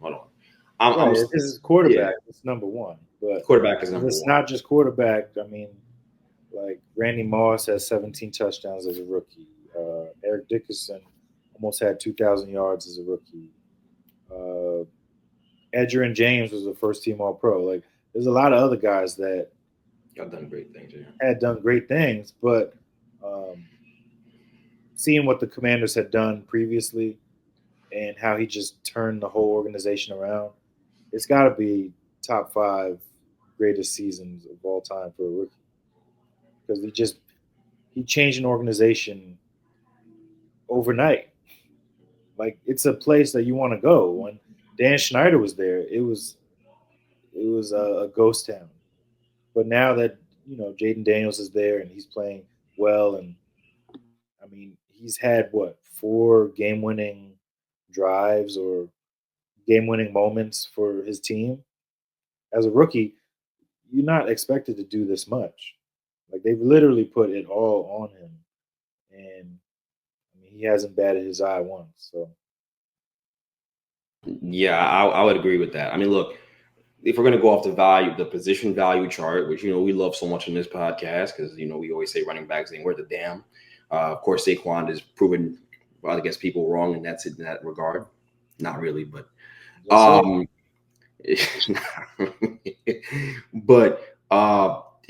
on. This is quarterback. It's number one, but quarterback is number one. It's not just quarterback. I mean, like Randy Moss has 17 touchdowns as a rookie. Eric Dickerson almost had 2,000 yards as a rookie. Edgerrin James was a first-team All-Pro. Like, there's a lot of other guys that had done great things. Yeah. Had done great things, but seeing what the Commanders had done previously and how he just turned the whole organization around, it's got to be top 5 greatest seasons of all time for a rookie, because he changed an organization overnight. Like, it's a place that you want to go. When Dan Schneider was there, it was a ghost town. But now that, Jayden Daniels is there and he's playing well, and I mean, he's had 4 game-winning drives or game-winning moments for his team. As a rookie, you're not expected to do this much. Like, they've literally put it all on him, and I mean, he hasn't batted his eye once. So, yeah, I would agree with that. I mean, look, if we're going to go off the position value chart, which, we love so much in this podcast because, we always say running backs ain't worth a damn. Of course, Saquon has proven, I guess, people wrong, and that's it in that regard. Not really, but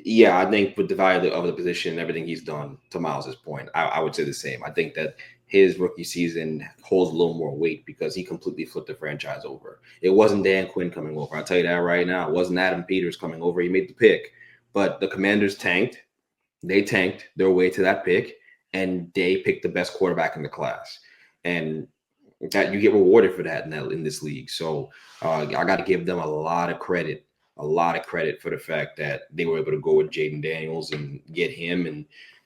yeah, I think with the value of the position and everything he's done, to Miles's point, I would say the same. I think that his rookie season holds a little more weight because he completely flipped the franchise over. It wasn't Dan Quinn coming over. I'll tell you that right now. It wasn't Adam Peters coming over. He made the pick. But the Commanders tanked. They tanked their way to that pick, and they picked the best quarterback in the class. And that you get rewarded for that in this league. So I got to give them a lot of credit for the fact that they were able to go with Jayden Daniels and get him, and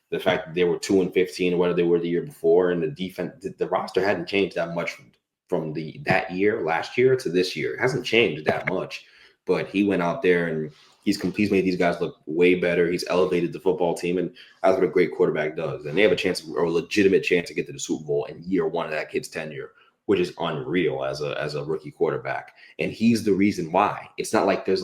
the fact that they were 2-15 or whatever they were the year before, and the defense, the roster hadn't changed that much from that year, last year, to this year. It hasn't changed that much, but he went out there and he's made these guys look way better. He's elevated the football team, and that's what a great quarterback does. And they have a legitimate chance to get to the Super Bowl in year 1 of that kid's tenure, which is unreal as a rookie quarterback. And he's the reason why. It's not like there's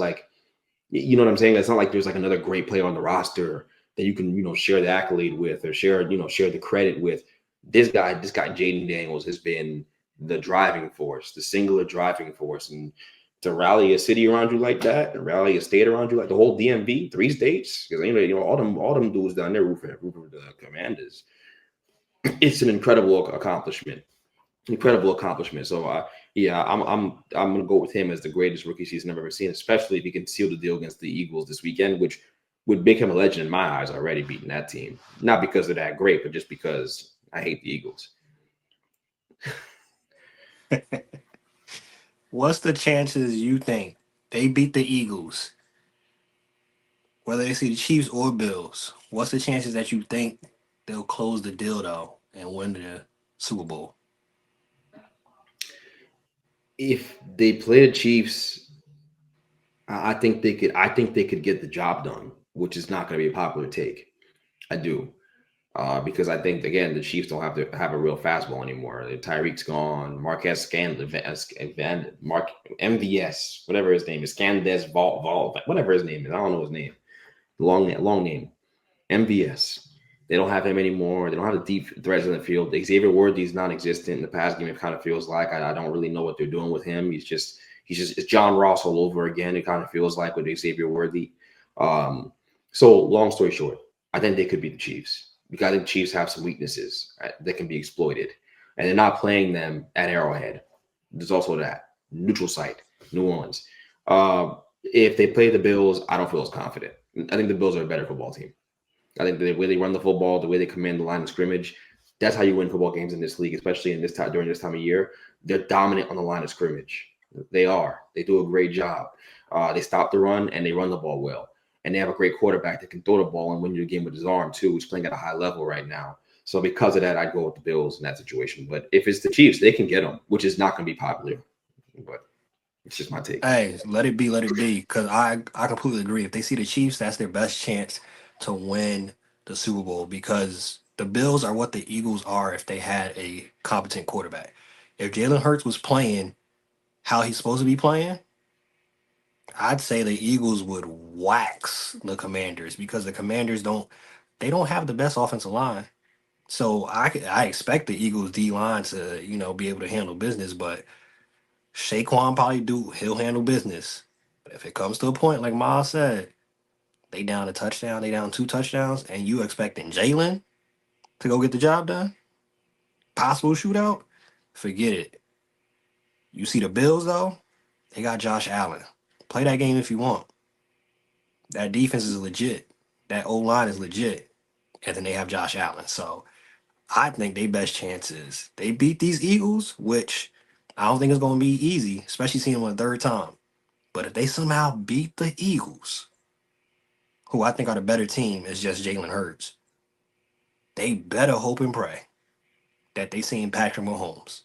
you know what I'm saying? It's not like there's another great player on the roster that you can, share the accolade with or share the credit with. This guy, Jayden Daniels, has been the driving force, the singular driving force, and to rally a city around you like that, and rally a state around you like the whole DMV, 3 states, because all them dudes down there rooting for the Commanders. It's an incredible accomplishment. So yeah, I'm gonna go with him as the greatest rookie season I've ever seen, especially if he can seal the deal against the Eagles this weekend, which would make him a legend in my eyes already, beating that team. Not because they're that great, but just because I hate the Eagles. What's the chances you think they beat the Eagles, whether they see the Chiefs or Bills? What's the chances that you think they'll close the deal though and win the Super Bowl? If they play the Chiefs, I think they could. I think they could get the job done, which is not going to be a popular take. I do. Because I think again the Chiefs don't have to have a real fastball anymore. Tyreek's gone. Marquez Mark MVS, whatever his name is, Scandes Vol, whatever his name is. I don't know his name. Long name. MVS. They don't have him anymore. They don't have the deep threats in the field. Xavier Worthy's non-existent in the past game. It kind of feels like I don't really know what they're doing with him. He's just it's John Ross all over again. It kind of feels like with Xavier Worthy. So long story short, I think they could beat the Chiefs. Because I think the Chiefs have some weaknesses that can be exploited. And they're not playing them at Arrowhead. There's also that. Neutral site, New Orleans. If they play the Bills, I don't feel as confident. I think the Bills are a better football team. I think the way they run the football, the way they command the line of scrimmage, that's how you win football games in this league, especially in this time during this time of year. They're dominant on the line of scrimmage. They are. They do a great job. They stop the run and they run the ball well. And they have a great quarterback that can throw the ball and win you the game with his arm, too, who's playing at a high level right now. So because of that, I'd go with the Bills in that situation. But if it's the Chiefs, they can get them, which is not going to be popular. But it's just my take. Hey, let it be. Because I completely agree. If they see the Chiefs, that's their best chance to win the Super Bowl because the Bills are what the Eagles are if they had a competent quarterback. If Jalen Hurts was playing how he's supposed to be playing, I'd say the Eagles would wax the Commanders because the Commanders don't have the best offensive line. So I expect the Eagles D line to be able to handle business, but Saquon he'll handle business. But if it comes to a point like Miles said, they down a touchdown, they down 2 touchdowns, and you expecting Jalen to go get the job done, possible shootout, forget it. You see the Bills though, they got Josh Allen. Play that game if you want. That defense is legit. That O-line is legit. And then they have Josh Allen. So I think their best chance is they beat these Eagles, which I don't think is going to be easy, especially seeing them a third time. But if they somehow beat the Eagles, who I think are the better team, is just Jalen Hurts, they better hope and pray that they seen Patrick Mahomes.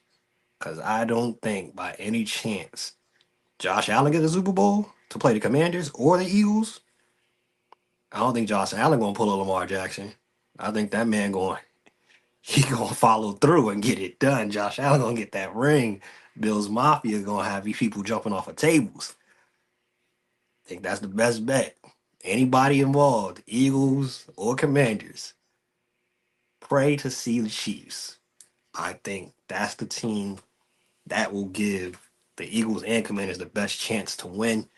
Because I don't think by any chance Josh Allen get the Super Bowl to play the Commanders or the Eagles. I don't think Josh Allen gonna pull a Lamar Jackson. I think that man he gonna follow through and get it done. Josh Allen gonna get that ring. Bills Mafia gonna have these people jumping off of tables. I think that's the best bet. Anybody involved, Eagles or Commanders, pray to see the Chiefs. I think that's the team that will give the Eagles and Commanders the best chance to win.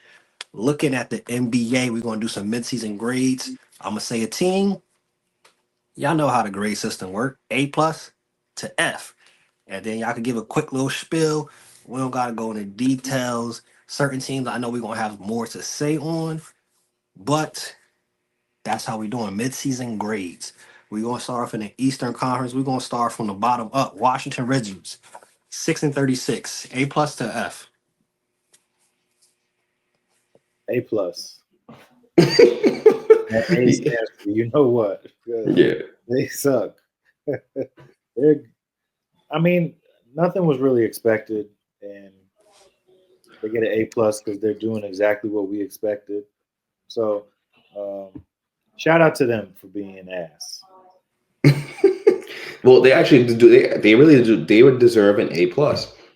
Looking at the NBA, we're going to do some midseason grades. I'm going to say a team. Y'all know how the grade system work. A+ to F. And then y'all can give a quick little spiel. We don't got to go into details. Certain teams I know we're going to have more to say on. But that's how we're doing midseason grades. We're going to start off in the Eastern Conference. We're going to start from the bottom up. Washington Redskins, 6-36. A+ to F. A+. That A stands for you know what? Yeah. They suck. I mean, nothing was really expected, and they get an A+ because they're doing exactly what we expected. So, shout out to them for being an ass. Well, they actually do. They really do. They would deserve an A+,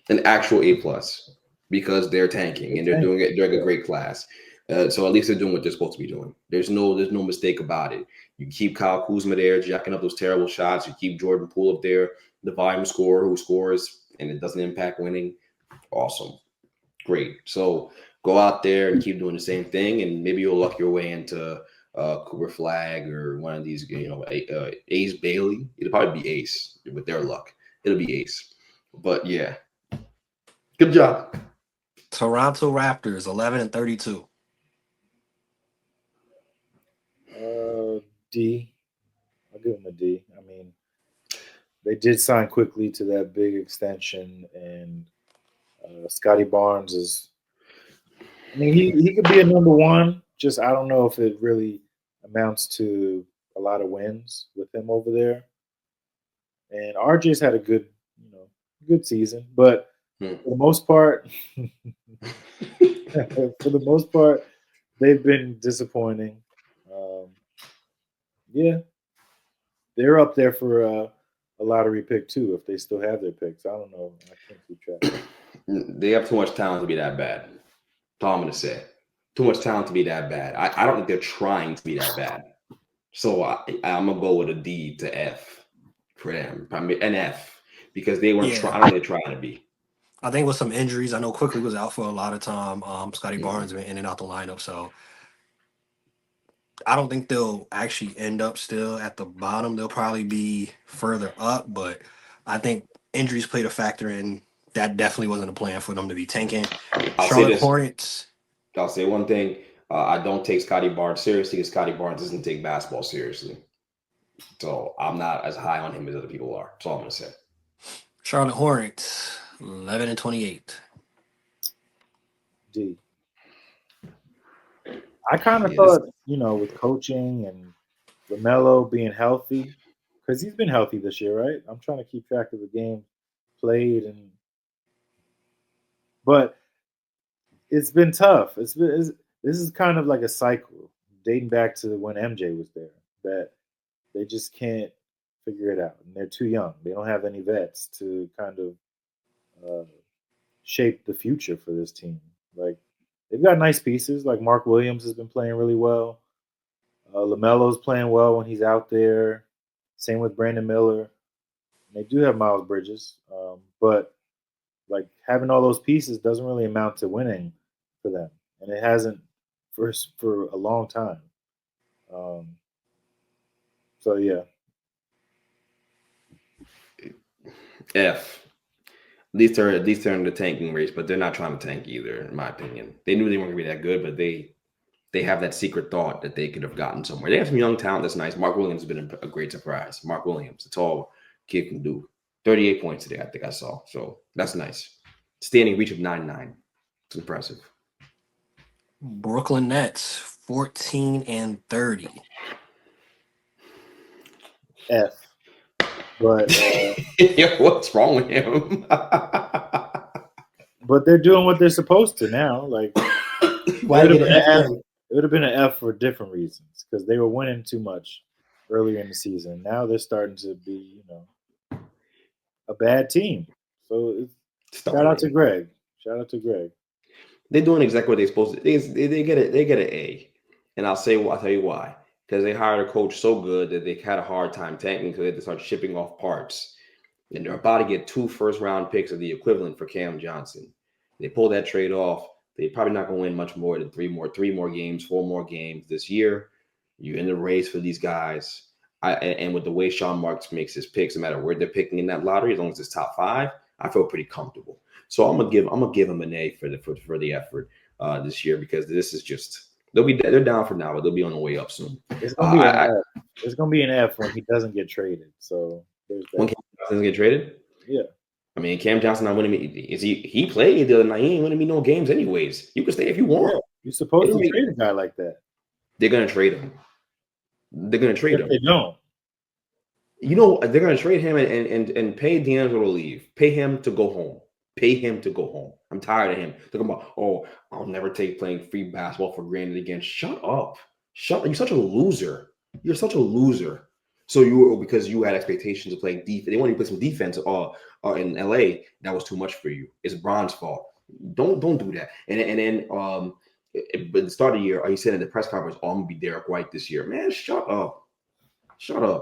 an actual A+, because they're tanking and they're doing it during a great class. So at least they're doing what they're supposed to be doing. There's no mistake about it. You keep Kyle Kuzma there, jacking up those terrible shots. You keep Jordan Poole up there, the volume scorer who scores and it doesn't impact winning, awesome. Great. So go out there and keep doing the same thing, and maybe you'll luck your way into Cooper Flag or one of these, Ace Bailey. It'll probably be Ace with their luck. It'll be Ace. But yeah, good job. Toronto Raptors 11-32. D. I'll give them a D. I mean, they did sign quickly to that big extension, and Scotty Barnes is. I mean, he could be a number one. Just I don't know if it really amounts to a lot of wins with him over there. And RJ's had a good season, but for the most part, they've been disappointing. Yeah, they're up there for a lottery pick too if they still have their picks. I don't know. I can't keep track. They have too much talent to be that bad. That's all I'm gonna say. Too much talent to be that bad. I don't think they're trying to be that bad. So I'm gonna go with a D to F for them. Probably an F because they weren't trying. I don't think they're trying to be. I think with some injuries, I know Quickly was out for a lot of time. Scotty Barnes been in and out the lineup, so I don't think they'll actually end up still at the bottom. They'll probably be further up, but I think injuries played a factor in that. Definitely wasn't a plan for them to be tanking. Charlotte Hornets. I'll say one thing. I don't take Scotty Barnes seriously because Scotty Barnes doesn't take basketball seriously. So I'm not as high on him as other people are. That's all I'm going to say. Charlotte Hornets 11-28. D. I kind of thought, with coaching and LaMelo being healthy, because he's been healthy this year, right? I'm trying to keep track of the game played, but it's been tough. This is kind of like a cycle dating back to when MJ was there, that they just can't figure it out, and they're too young. They don't have any vets to kind of shape the future for this team. Like, they've got nice pieces. Like Mark Williams has been playing really well. LaMelo's playing well when he's out there. Same with Brandon Miller. And they do have Miles Bridges, but like having all those pieces doesn't really amount to winning for them, and it hasn't for a long time. So yeah, F. At least they're in the tanking race, but they're not trying to tank either, in my opinion. They knew they weren't going to be that good, but they have that secret thought that they could have gotten somewhere. They have some young talent that's nice. Mark Williams has been a great surprise. Mark Williams, that's all kid can do. 38 points today, I think I saw. So that's nice. Standing reach of 9-9. It's impressive. Brooklyn Nets 14-30. F. But what's wrong with him? But they're doing what they're supposed to now. Like, Why did it would have been an F for different reasons, because they were winning too much earlier in the season. Now they're starting to be, a bad team. So shout out to Greg. They're doing exactly what they're supposed to. They get it. They get an A, and I'll tell you why. Because they hired a coach so good that they had a hard time tanking, because they had to start shipping off parts. And they're about to get 2 first-round picks of the equivalent for Cam Johnson. They pull that trade off. They're probably not going to win much more than 4 more games this year. You're in the race for these guys. And with the way Sean Marks makes his picks, no matter where they're picking in that lottery, as long as it's top 5, I feel pretty comfortable. So I'm gonna give them an A for the effort this year, because this is just. They're down for now, but they'll be on the way up soon. It's gonna be an F when he doesn't get traded. So there's that. When Cam Johnson doesn't get traded? Yeah. I mean, Cam Johnson not winning me. He played the other night. He ain't winning me no games anyways. You can stay if you want. Yeah. You're supposed to trade a guy like that. They're gonna trade him. They're gonna trade him. They don't. They're gonna trade him and pay D'Angelo to leave. Pay him to go home. I'm tired of him talking about, I'll never take playing free basketball for granted again. Shut up. You're such a loser. So because you had expectations of playing defense. They wanted to play some defense in LA. That was too much for you. It's Bron's fault. Don't do that. And then at the start of the year, he said in the press conference, I'm gonna be Derek White this year. Man, shut up,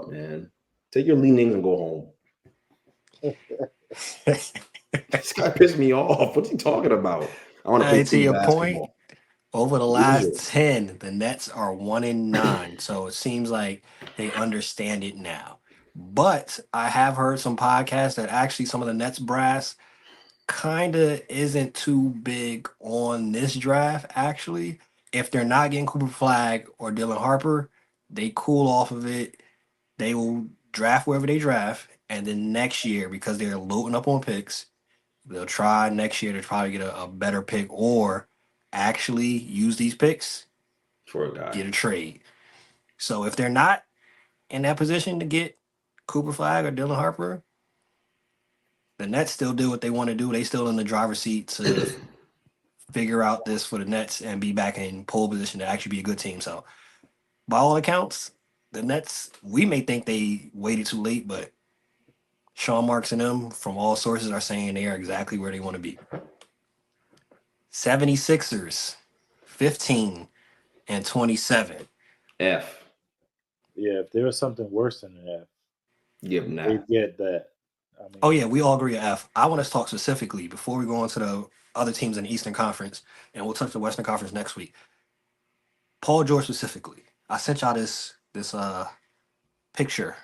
man. Take your leanings and go home. This guy pissed me off. What's he talking about? I want to play To team your point, basketball. over the Loser. last 10, the Nets are 1-9. So it seems like they understand it now. But I have heard some podcasts that actually some of the Nets brass kind of isn't too big on this draft, actually. If they're not getting Cooper Flag or Dylan Harper, they cool off of it. They will draft wherever they draft. And then next year, because they're loading up on picks, they'll try next year to probably get a better pick or actually use these picks, For a guy. get a trade. So if they're not in that position to get Cooper Flag or Dylan Harper, the Nets still do what they want to do. They still in the driver's seat to figure out this for the Nets and be back in pole position to actually be a good team. So by all accounts, the Nets, we may think they waited too late, but Sean Marks and them from all sources are saying they are exactly where they want to be. 76ers, 15 and 27. F. Yeah, if there was something worse than that, Give him they that. get that. I mean, Oh yeah, we all agree on F. I want us to talk specifically before we go on to the other teams in the Eastern Conference, and we'll touch the Western Conference next week. Paul George specifically. I sent y'all this picture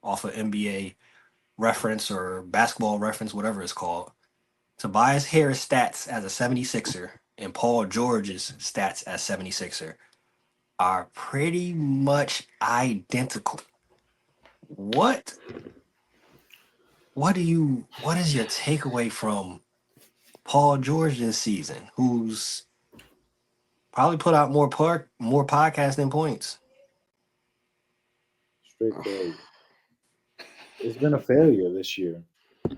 off of NBA reference or basketball reference, whatever it's called. Tobias Harris stats as a 76er and Paul George's stats as 76er are pretty much identical. What is your takeaway from Paul George this season, who's probably put out more podcasts than points? straight failure. It's been a failure this year.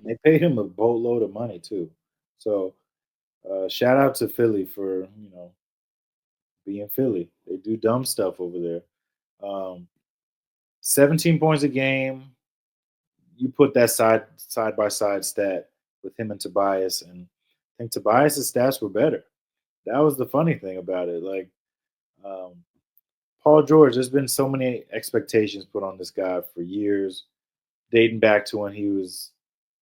They paid him a boatload of money too. So shout out to Philly for being Philly. They do dumb stuff over there. 17 points a game. You put that side by side stat with him and Tobias, and I think Tobias's stats were better. That was the funny thing about it. Like um, Paul George, there's been so many expectations put on this guy for years, dating back to when he was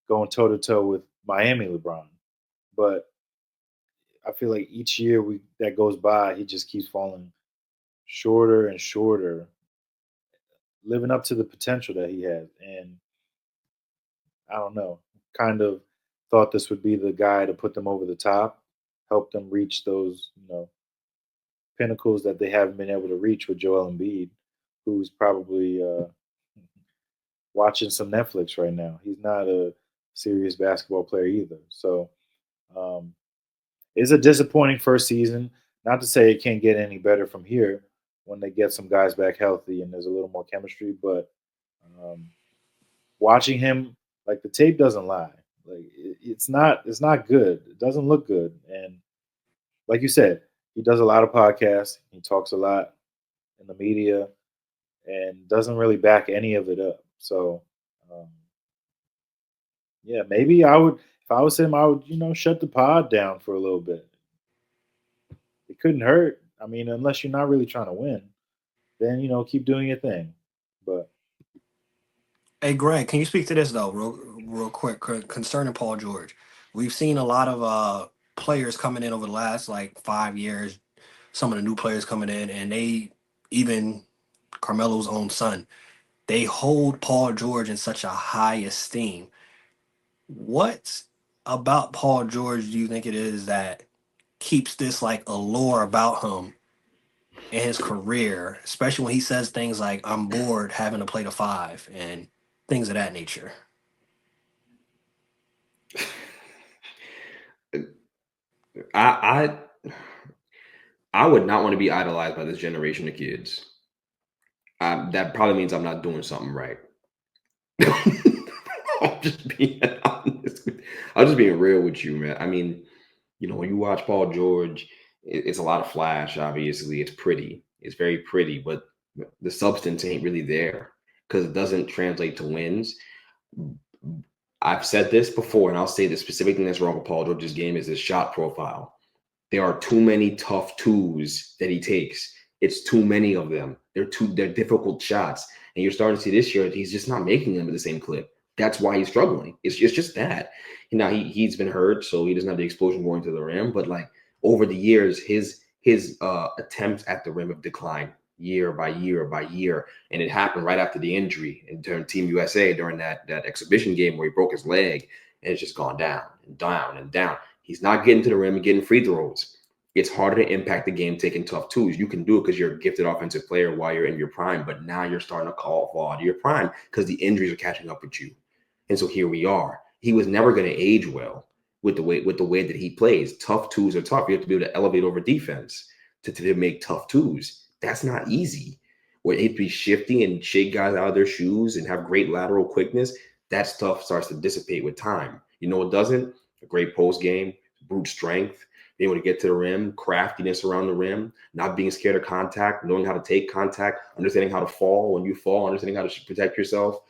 going toe to toe with Miami LeBron. But I feel like each year that goes by, he just keeps falling shorter and shorter, living up to the potential that he has. And I don't know, kind of thought this would be the guy to put them over the top, help them reach those, pinnacles that they haven't been able to reach with Joel Embiid, who's probably watching some Netflix right now. He's not a serious basketball player either. So um, it's a disappointing first season. Not to say it can't get any better from here when they get some guys back healthy and there's a little more chemistry, but um, watching him, like the tape doesn't lie. Like it's not good. It doesn't look good. And like you said, he does a lot of podcasts. He talks a lot in the media and doesn't really back any of it up. So um, yeah, maybe I would if I was him, I would shut the pod down for a little bit. It couldn't hurt. I mean, unless you're not really trying to win, then keep doing your thing. But Hey, Greg, can you speak to this though, real quick, concerning Paul George? We've seen a lot of players coming in over the last like 5 years. Some of the new players coming in, and they even Carmelo's own son, they hold Paul George in such a high esteem. What about Paul George do you think it is that keeps this like allure about him in his career, especially when he says things like "I'm bored having to play the five" and things of that nature? I I would not want to be idolized by this generation of kids. That probably means I'm not doing something right. I'm just being honest. I'm just being real with you, man. I mean, when you watch Paul George, it's a lot of flash. Obviously, it's pretty. It's very pretty, but the substance ain't really there because it doesn't translate to wins. I've said this before, and I'll say the specific thing that's wrong with Paul George's game is his shot profile. There are too many tough twos that he takes. It's too many of them. They're difficult shots. And you're starting to see this year, he's just not making them at the same clip. That's why he's struggling. It's just that. Now he's been hurt, so he doesn't have the explosion going to the rim. But like over the years, his attempts at the rim have declined year by year by year, and it happened right after the injury and during Team USA during that exhibition game where he broke his leg, and it's just gone down and down and down. He's not getting to the rim and getting free throws. It's harder to impact the game taking tough twos. You can do it because you're a gifted offensive player while you're in your prime, but now you're starting to fall out of your prime because the injuries are catching up with you. And so here we are. He was never going to age well with the way that he plays. Tough twos are tough. You have to be able to elevate over defense to make tough twos. That's not easy. Where he'd be shifty and shake guys out of their shoes and have great lateral quickness, that stuff starts to dissipate with time. You know what doesn't? A great post game, brute strength, being able to get to the rim, craftiness around the rim, not being scared of contact, knowing how to take contact, understanding how to fall when you fall, understanding how to protect yourself,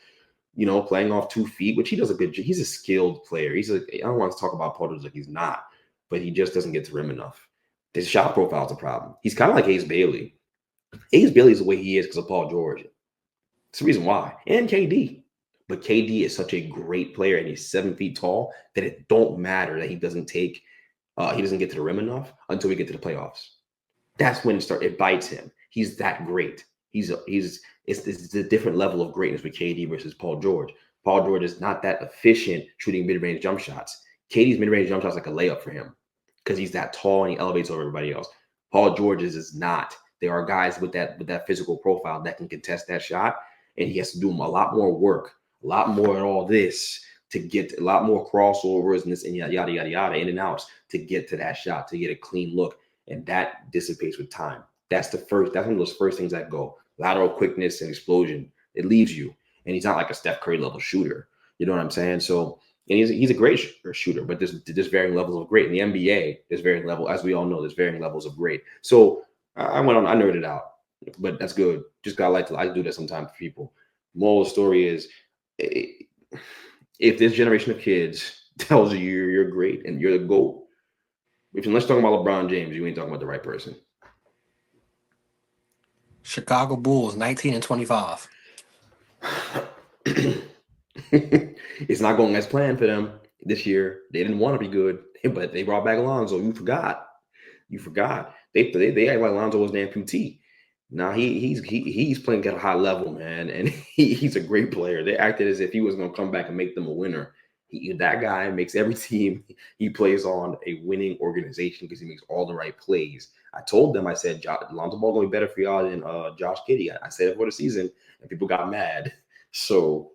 playing off 2 feet, which he does a good job. He's a skilled player. I don't want to talk about Paul George like he's not, but he just doesn't get to the rim enough. His shot profile is a problem. He's kind of like Ace Bailey. Ace Bailey is the way he is because of Paul George. It's the reason why. And KD. But KD is such a great player and he's 7 feet tall that it don't matter that he doesn't get to the rim enough until we get to the playoffs. That's when it bites him. He's that great. It's a different level of greatness with KD versus Paul George. Paul George is not that efficient shooting mid-range jump shots. KD's mid-range jump shots like a layup for him because he's that tall and he elevates over everybody else. Paul George's is not. There are guys with that physical profile that can contest that shot, and he has to do a lot more work, a lot more at all this to get a lot more crossovers and this and yada yada yada in and outs to get to that shot, to get a clean look, and that dissipates with time. That's one of those first things that go. Lateral quickness and explosion. It leaves you. And he's not like a Steph Curry level shooter. You know what I'm saying? So, and he's a great shooter, but there's varying levels of great. In the NBA, there's varying levels, as we all know, there's varying levels of great. So I went on, I nerded out, but that's good. Just I do that sometimes for people. Moral of the story is, if this generation of kids tells you you're great and you're the GOAT, let's talk about LeBron James, you ain't talking about the right person. Chicago Bulls, 19-25. It's not going as planned for them this year. They didn't want to be good, but they brought back Alonzo. You forgot. They act like Alonzo was an amputee. Now he's playing at a high level, man, and he's a great player. They acted as if he was going to come back and make them a winner. That guy makes every team he plays on a winning organization because he makes all the right plays. I told them, I said, Lonzo Ball going to be better for y'all than Josh Giddey. I said it for the season, and people got mad. So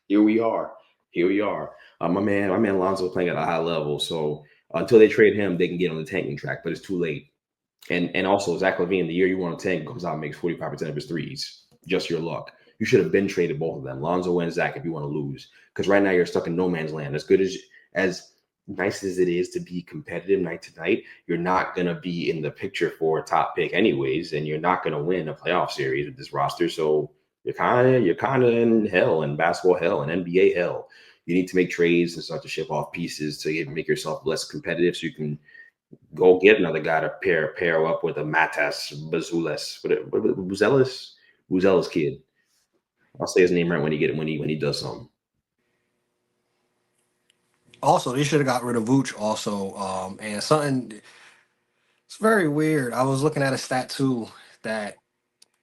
here we are. My man Lonzo playing at a high level. So until they trade him, they can get on the tanking track, but it's too late. And also Zach LaVine, the year you want to tank, comes out and makes 45% of his threes. Just your luck. You should have been traded both of them, Lonzo and Zach, if you want to lose. Because right now you're stuck in no man's land. As good as nice as it is to be competitive night to night, you're not gonna be in the picture for a top pick anyways, and you're not gonna win a playoff series with this roster. So you're kind of in hell, in basketball hell, and NBA hell. You need to make trades and start to ship off pieces to make yourself less competitive, so you can go get another guy to pair up with a Matas Buzelis kid. I'll say his name right when he does something. Also, they should have got rid of Vooch also. And something, it's very weird. I was looking at a stat too that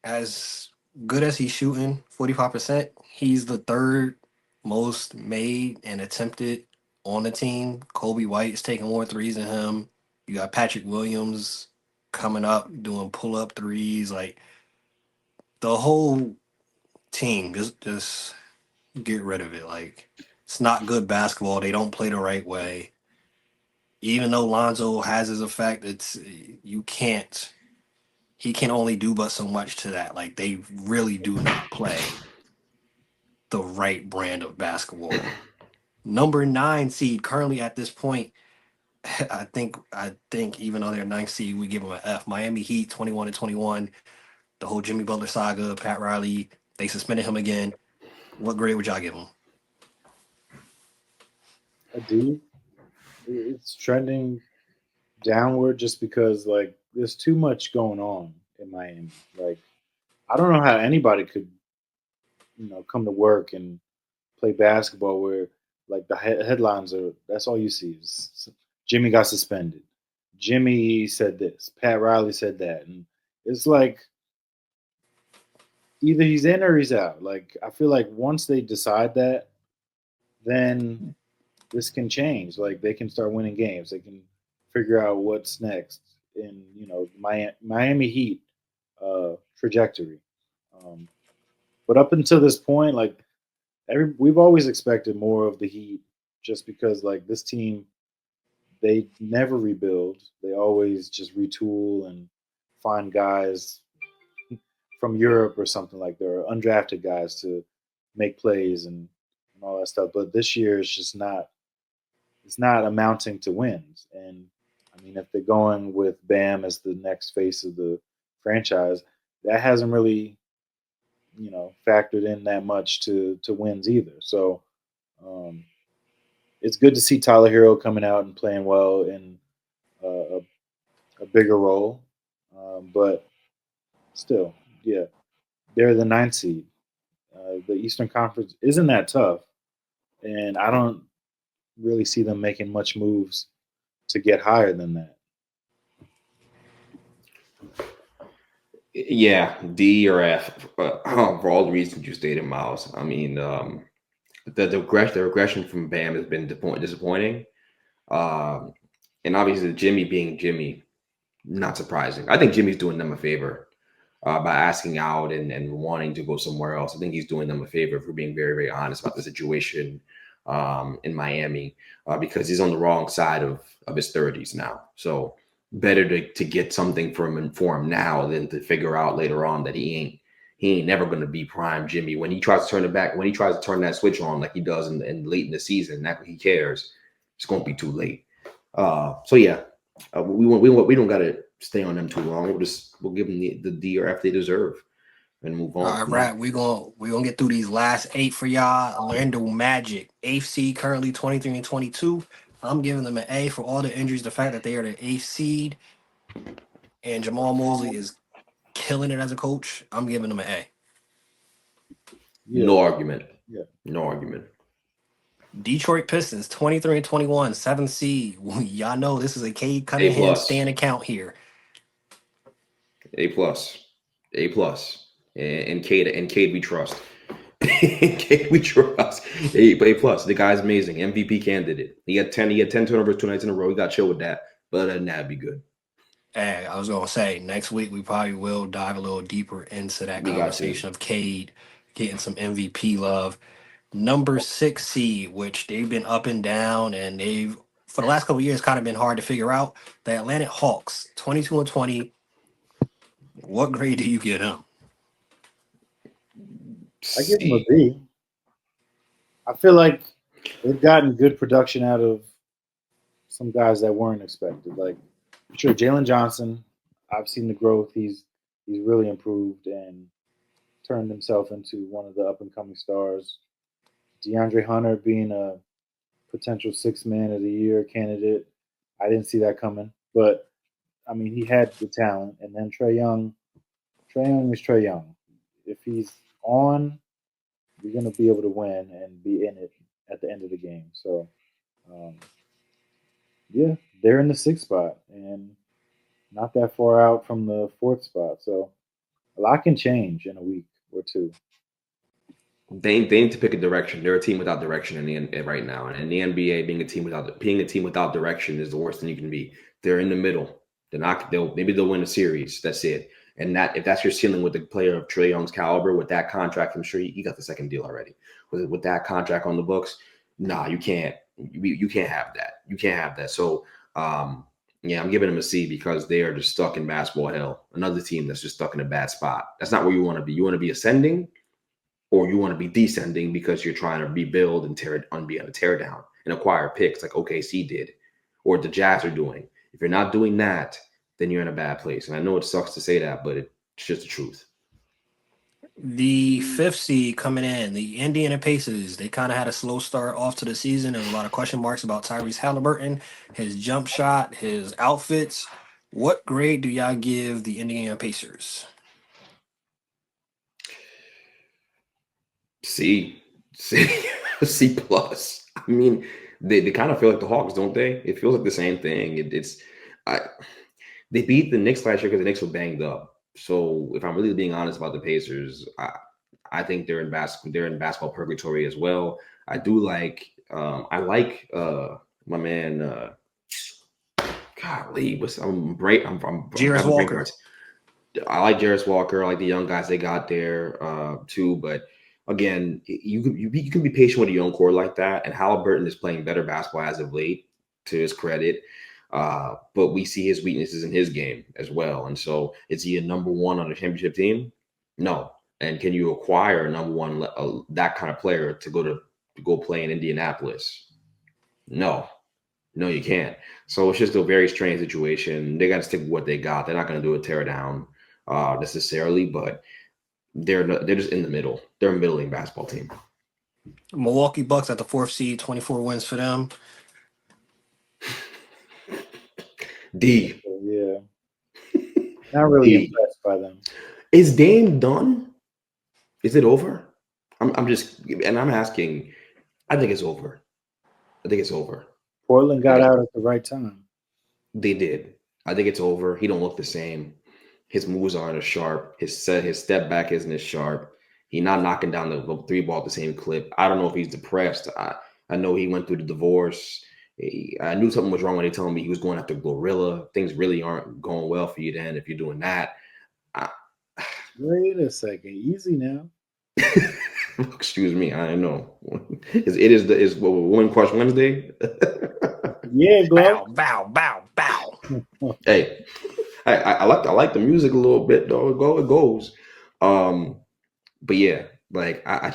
as good as he's shooting, 45%, he's the third most made and attempted on the team. Kobe White is taking more threes than him. You got Patrick Williams coming up doing pull-up threes. Like the whole team, just get rid of it. Like it's not good basketball. They don't play the right way. Even though Lonzo has his effect, he can only do but so much to that. Like they really do not play the right brand of basketball. Number 9 seed currently at this point, I think even though they're 9th seed, we give them an F. Miami Heat 21-21. The whole Jimmy Butler saga, Pat Riley, they suspended him again. What grade would y'all give him? A D. It's trending downward just because like there's too much going on in Miami. Like I don't know how anybody could, come to work and play basketball where like the headlines are that's all you see is Jimmy got suspended. Jimmy said this. Pat Riley said that, and it's like either he's in or he's out. Like I feel like once they decide that, then this can change. Like they can start winning games. They can figure out what's next in Miami Heat trajectory. Um, but up until this point, like we've always expected more of the Heat, just because like this team they never rebuild. They always just retool and find guys from Europe or something like that, or undrafted guys to make plays and all that stuff. But this year is just not it's not amounting to wins. And I mean, if they're going with Bam as the next face of the franchise, that hasn't really factored in that much to wins either. So um, it's good to see Tyler Hero coming out and playing well in a, a bigger role, but still, yeah, they're the ninth seed. The Eastern Conference isn't that tough, and I don't really see them making much moves to get higher than that. Yeah, D or F for all the reasons you stated, Miles. I mean, the regression from Bam has been disappointing. And obviously Jimmy being Jimmy, not surprising. I think Jimmy's doing them a favor by asking out and wanting to go somewhere else. I think he's doing them a favor for being very, very honest about the situation in Miami because he's on the wrong side of his 30s now. So better to get something for him now than to figure out later on that he ain't never going to be prime Jimmy. When he tries to turn it back, when he tries to turn that switch on like he does in late in the season, that he cares, it's going to be too late. So yeah, we don't got to stay on them too long. We'll give them the D or F they deserve and move on. All right, we gonna get through these last 8 for y'all. Orlando Magic, 8th seed, currently 23-22. I'm giving them an A for all the injuries. The fact that they are the 8th seed, and Jamal Mosley is killing it as a coach. I'm giving them an A. Yeah. No argument. Yeah. No argument. Detroit Pistons, 23-21, 7th seed. Y'all know this is a Cade Cunningham stand account here. A+. And Cade we trust. Cade we trust. A+. The guy's amazing. MVP candidate. He had 10 turnovers 2 nights in a row. He got chill with that. But other than that, it'd be good. Hey, I was gonna say next week we probably will dive a little deeper into that conversation of Cade getting some MVP love. Number 6 seed, which they've been up and down, and they've for the last couple of years kind of been hard to figure out. The Atlanta Hawks, 22-20. What grade do you give them? I give them a B. I feel like they've gotten good production out of some guys that weren't expected. Like, sure, Jalen Johnson, I've seen the growth. He's really improved and turned himself into one of the up and coming stars. DeAndre Hunter being a potential 6th man of the year candidate. I didn't see that coming, but I mean, he had the talent. And then Trae Young is Trae Young. If he's on, you're going to be able to win and be in it at the end of the game. So, yeah, they're in the 6th spot and not that far out from the 4th spot. So, a lot can change in a week or two. They need to pick a direction. They're a team without direction right now, and in the NBA, being a team without direction is the worst thing you can be. They're in the middle. Maybe they'll win a series. That's it. And that if that's your ceiling with a player of Trae Young's caliber, with that contract, I'm sure he got the 2nd deal already. With that contract on the books, you can't. You can't have that. You can't have that. So, yeah, I'm giving them a C because they are just stuck in basketball hell. Another team that's just stuck in a bad spot. That's not where you want to be. You want to be ascending, or you want to be descending because you're trying to rebuild and be on a tear down and acquire picks like OKC did, or the Jazz are doing. If you're not doing that, then you're in a bad place. And I know it sucks to say that, but it's just the truth. The 5th seed coming in, the Indiana Pacers. They kind of had a slow start off to the season. There's a lot of question marks about Tyrese Halliburton, his jump shot, his outfits. What grade do y'all give the Indiana Pacers? C. C plus. I mean, they kind of feel like the Hawks, don't they? It feels like the same thing. They beat the Knicks last year because the Knicks were banged up. So if I'm really being honest about the Pacers, I think they're in basketball purgatory as well. I do like I like my man golly, I'm great. I'm Jarris having brain Walker. farts. I like Jarris Walker. I like the young guys they got there too. But again, you can be patient with a young core like that. And Halliburton is playing better basketball as of late, to his credit. But we see his weaknesses in his game as well. And so, is he a number one on a championship team? No. And can you acquire a number one that kind of player to go play in Indianapolis? No. No, you can't. So it's just a very strange situation. They got to stick with what they got. They're not going to do a tear down necessarily, but they're just in the middle. They're a middling basketball team. Milwaukee Bucks at the 4th seed, 24 wins for them. D. Yeah. Not really impressed by them. Is Dame done? Is it over? I'm asking. I think it's over. Portland got out at the right time. They did. I think it's over. He don't look the same. His moves aren't as sharp. His step back isn't as sharp. He's not knocking down the three ball at the same clip. I don't know if he's depressed. I know he went through the divorce. I knew something was wrong when they told me he was going after Glorilla. Things really aren't going well for you then if you're doing that. Wait a second. Easy now. Excuse me. I know. Is Woman Crush Wednesday? Yeah, Bow. Hey, I like the music a little bit though. It goes. But yeah, like I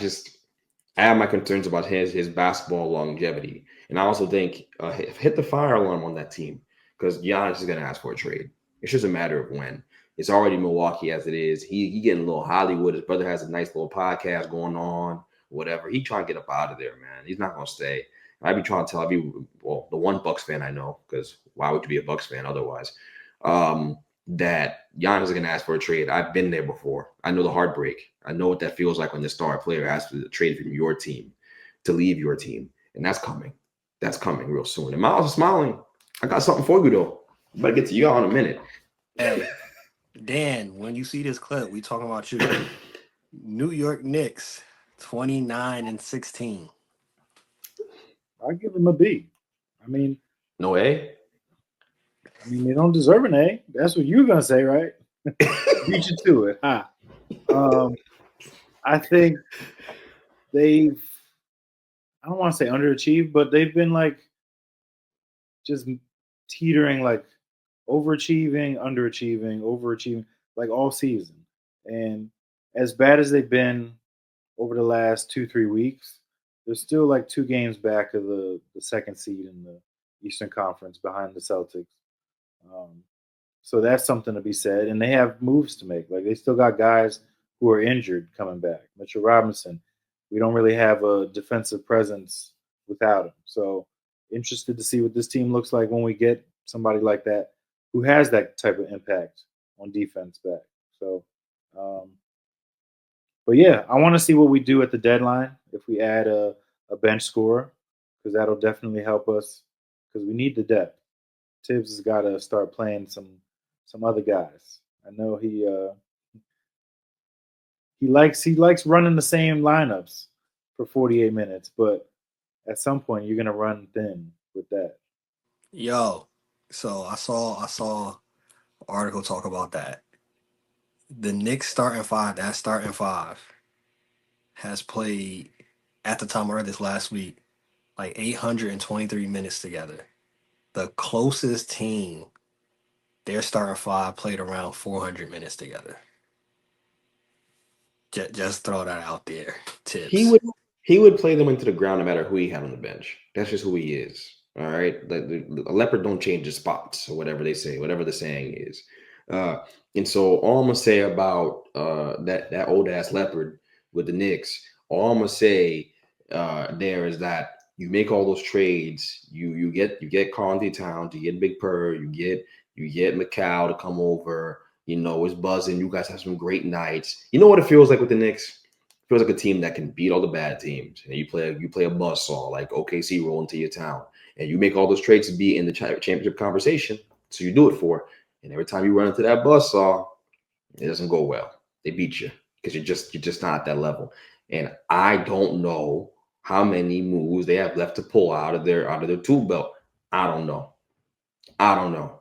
have my concerns about his basketball longevity, and I also think hit the fire alarm on that team because Giannis is gonna ask for a trade. It's just a matter of when. It's already Milwaukee as it is. He getting a little Hollywood. His brother has a nice little podcast going on. Whatever. He trying to get up out of there, man. He's not gonna stay. I be trying to tell the one Bucks fan I know, because why would you be a Bucks fan otherwise? That Giannis is going to ask for a trade. I've been there before. I know the heartbreak. I know what that feels like when the star player asks for the trade from your team to leave your team. And that's coming. That's coming real soon. And Miles is smiling. I got something for you, though. I'm about to get to y'all in a minute. Hey, Dan, when you see this clip, we talking about you. New York Knicks, 29-16. I'll give them a B. I mean, no A? I mean, they don't deserve an A. That's what you're gonna say, right? Beat you to it, huh? I think they've, I don't want to say underachieved, but they've been like just teetering, like overachieving, overachieving, like all season. And as bad as they've been over the last 2-3 weeks, they're still like 2 games back of the second seed in the Eastern Conference behind the Celtics. So that's something to be said. And they have moves to make. Like they still got guys who are injured coming back. Mitchell Robinson, we don't really have a defensive presence without him. So interested to see what this team looks like when we get somebody like that who has that type of impact on defense back. So, but yeah, I want to see what we do at the deadline if we add a bench scorer, because that'll definitely help us because we need the depth. Tibbs has got to start playing some other guys. I know he likes running the same lineups for 48 minutes, but at some point you're gonna run thin with that. Yo, so I saw an article talk about that. The Knicks starting five has played at the time I read this last week like 823 minutes together. The closest team, their starting five played around 400 minutes together. Just throw that out there. Tips. He would play them into the ground no matter who he had on the bench. That's just who he is. All right. The leopard don't change his spots or whatever they say, whatever the saying is. And so all I'm gonna say about that old ass leopard with the Knicks, all I'm gonna say there is that you make all those trades, you get Carl Towns, you get Big Purr, you get McCall to come over, it's buzzing. You guys have some great nights. You know what it feels like with the Knicks? It feels like a team that can beat all the bad teams. And you play a buzzsaw like OKC roll into your town, and you make all those trades to be in the championship conversation. So you do it for. And every time you run into that buzzsaw, it doesn't go well. They beat you because you're just not at that level. And I don't know how many moves they have left to pull out of their tool belt. I don't know.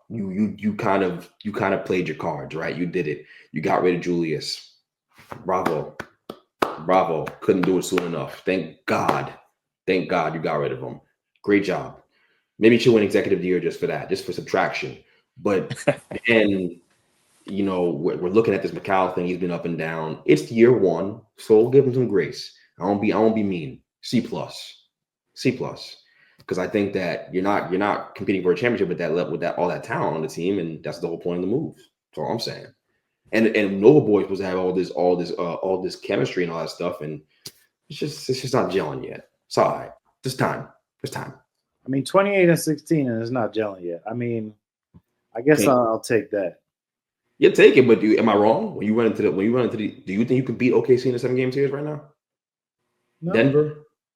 You kind of played your cards, right? You did it. You got rid of Julius. Bravo. Couldn't do it soon enough. Thank God you got rid of him. Great job. Maybe you should win executive of the year just for that, just for subtraction. But and we're looking at this McCall thing. He's been up and down. It's year one, so we'll give him some grace. I won't be mean. C+. Because I think that you're not competing for a championship at that level with all that talent on the team, and that's the whole point of the move. That's all I'm saying. And Nova Boy was supposed to have all this chemistry and all that stuff, and it's just not gelling yet. It's all right. There's time. I mean, 28-16, and it's not gelling yet. I mean, I guess I'll take that. You take it, but am I wrong? When you run into do you think you can beat OKC in a 7-game series right now? No.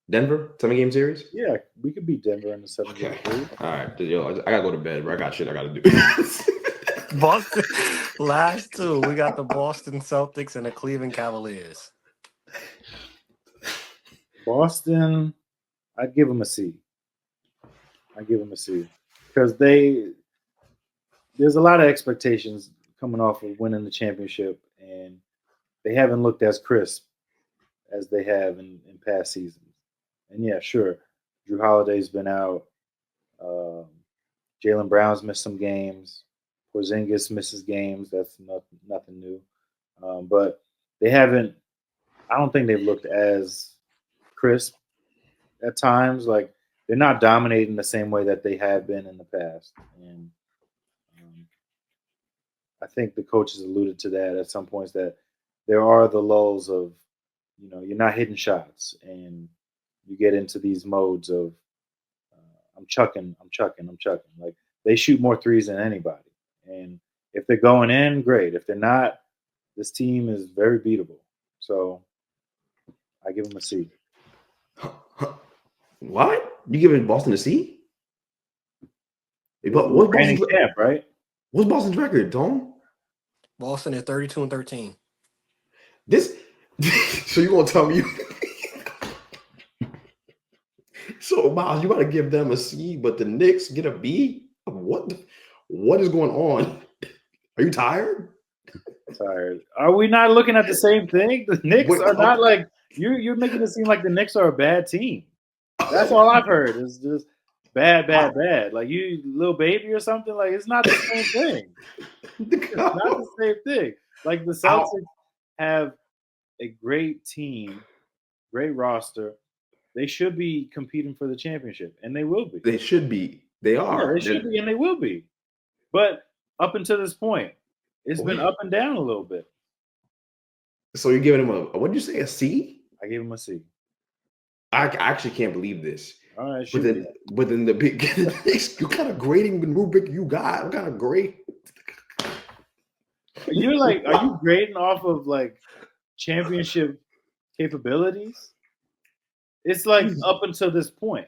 Denver, 7-game series? Yeah, we could beat Denver in the 7-game series. All right. Yo, I gotta go to bed, bro. I got shit I gotta do. Boston, last two. We got the Boston Celtics and the Cleveland Cavaliers. Boston, I'd give them a C. Because there's a lot of expectations coming off of winning the championship, and they haven't looked as crisp as they have in past seasons. And yeah, sure, Drew Holiday's been out. Jaylen Brown's missed some games. Porzingis misses games. That's nothing new. But they haven't. I don't think they've looked as crisp at times. Like, they're not dominating the same way that they have been in the past. And I think the coaches alluded to that at some points, that there are the lulls of, you're not hitting shots, and you get into these modes of I'm chucking. Like, they shoot more threes than anybody. And if they're going in, great. If they're not, this team is very beatable. So I give them a C. What? You giving Boston a C? But what's Boston's camp, right? What's Boston's record, Tom? Boston is 32-13. This. So you gonna tell me? So Miles, you gotta give them a C, but the Knicks get a B? What is going on? Are you tired? Tired. Are we not looking at the same thing? The Knicks are not like you're making it seem like the Knicks are a bad team. That's all I've heard. Is just bad. Like, you little baby or something. Like, it's not the same thing. It's not the same thing. Like, the Celtics have a great team, great roster. They should be competing for the championship, and they will be. They should be. They are. Yeah, they should be, and they will be. But up until this point, it's been up and down a little bit. So you're giving them what did you say, a C? I gave him a C. I actually can't believe this. All right, but then the big what kind of grading rubric you got? What kind of grade? Are you grading off of like championship capabilities? It's like up until this point.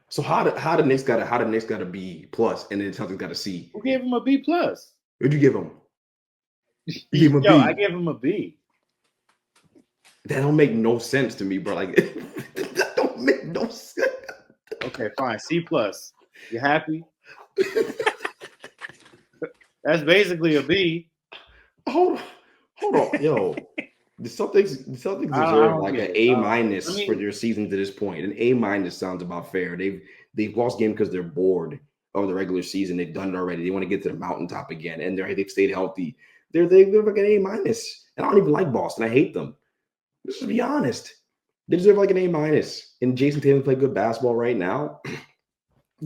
So how the Knicks got a B plus and then Celtics got a C? Who gave him a B plus? What'd you give him? You gave him a B. I gave him a B. That don't make no sense to me, bro. Like, that don't make no sense. Okay, fine. C plus. You happy? That's basically a B. Hold on. Yo. The Celtics deserve like an A minus for their season to this point. An A minus sounds about fair. They've lost games because they're bored of the regular season. They've done it already. They want to get to the mountaintop again, and they've stayed healthy. They're like an A minus. And I don't even like Boston. I hate them. Let's just be honest. They deserve like an A minus. And Jason Tatum play good basketball right now.